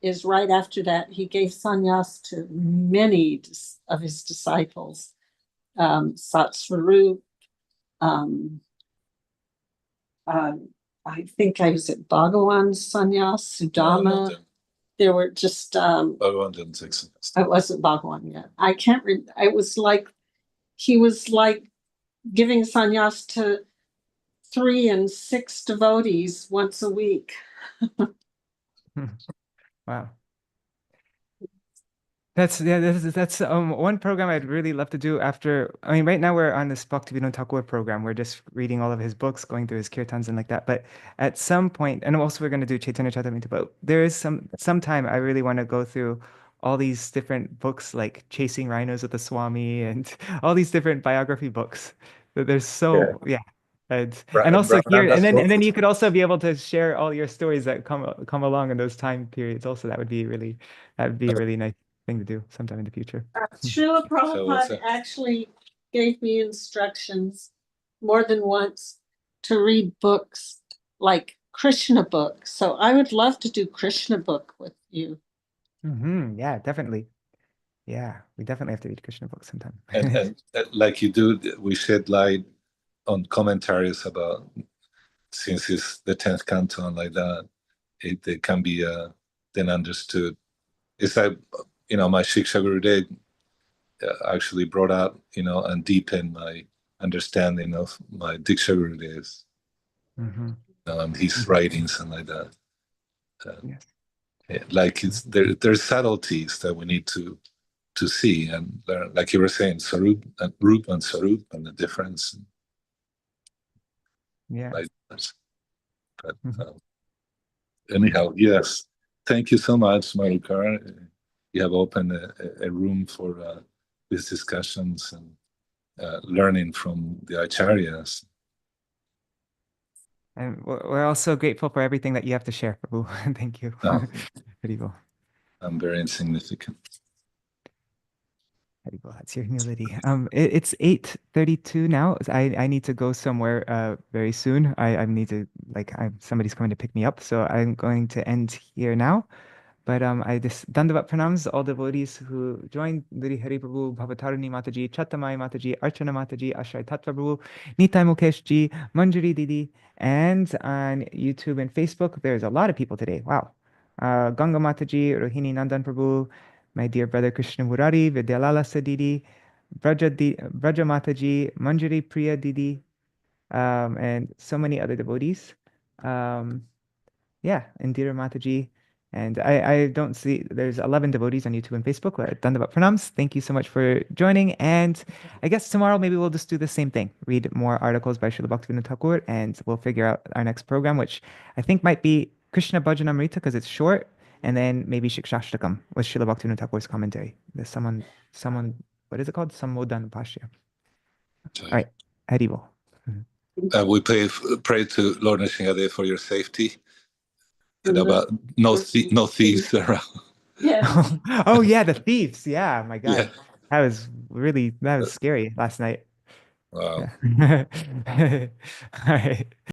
is right after that he gave sannyas to many of his disciples. Satsvarup, I think I was at Bhagawan's sannyas, Sudama. There were just Bhagavan didn't take sannyas. I wasn't Bhagawan yet. I can't remember. I was like, he was like giving sannyas to 3 and 6 devotees once a week. Wow. That's one program I'd really love to do after. I mean, right now we're on this Bhaktivinoda Ṭhākura program. We're just reading all of his books, going through his kirtans and like that. But at some point, and also we're going to do Chaitanya Charitamrita, but there is some time I really want to go through all these different books like Chasing Rhinos with the Swami and all these different biography books. There's so yeah. And also here, and then you could also be able to share all your stories that come along in those time periods. Also, that would be a really nice thing to do sometime in the future. Srila Prabhupada actually gave me instructions more than once to read books like Krishna book. So I would love to do Krishna book with you. Yeah, definitely. Yeah, we definitely have to read Krishna books sometime. and like you do, we shed light on commentaries about, since it's the 10th canto and like that, it can be then understood. It's like, my Shiksha Gurudev actually brought up, and deepened my understanding of my Diksha Gurudevs, his writings and like that. Yes. Like there's subtleties that we need to see and learn, like you were saying, Sarup and Rup and Sarup and the difference. Yeah. Like that. But anyhow, yes. Thank you so much, Marukar. You have opened a room for these discussions and learning from the acharyas. And we're also grateful for everything that you have to share, Prabhu. Thank you. Haribol. I'm very insignificant. Haribol, that's your humility. It's 8:32 now. I need to go somewhere very soon. I need to somebody's coming to pick me up, so I'm going to end here now. But I just Dandavat pranams all devotees who joined Diri Hari Prabhu, Bhavatarani Mataji, Chattamai Mataji, Archana Mataji, Ashray Tattva Prabhu, Nitai Mukesh Ji, Manjari Didi, and on YouTube and Facebook. There's a lot of people today. Wow. Ganga Mataji, Rohini Nandan Prabhu, my dear brother Krishna Murari, Vidyalala Sadidi, Braja Mataji, Manjari Priya Didi, and so many other devotees. Yeah, Indira Mataji. And I don't see, there's 11 devotees on YouTube and Facebook. Dandavat pranams. Thank you so much for joining. And I guess tomorrow maybe we'll just do the same thing. Read more articles by Śrīla Bhaktivinoda Ṭhākura, and we'll figure out our next program, which I think might be Krishna Bhajanamrita because it's short, and then maybe Shikshashtakam with Śrīla Bhaktivinoda Ṭhākura's commentary. There's someone, what is it called? Samodan Pashya. All right, Haribol. We pray to Lord Nrsimhadev for your safety. About no thieves around. Yeah. Oh yeah, the thieves. Yeah, my God. Yeah. That was scary last night. Wow. Yeah. All right.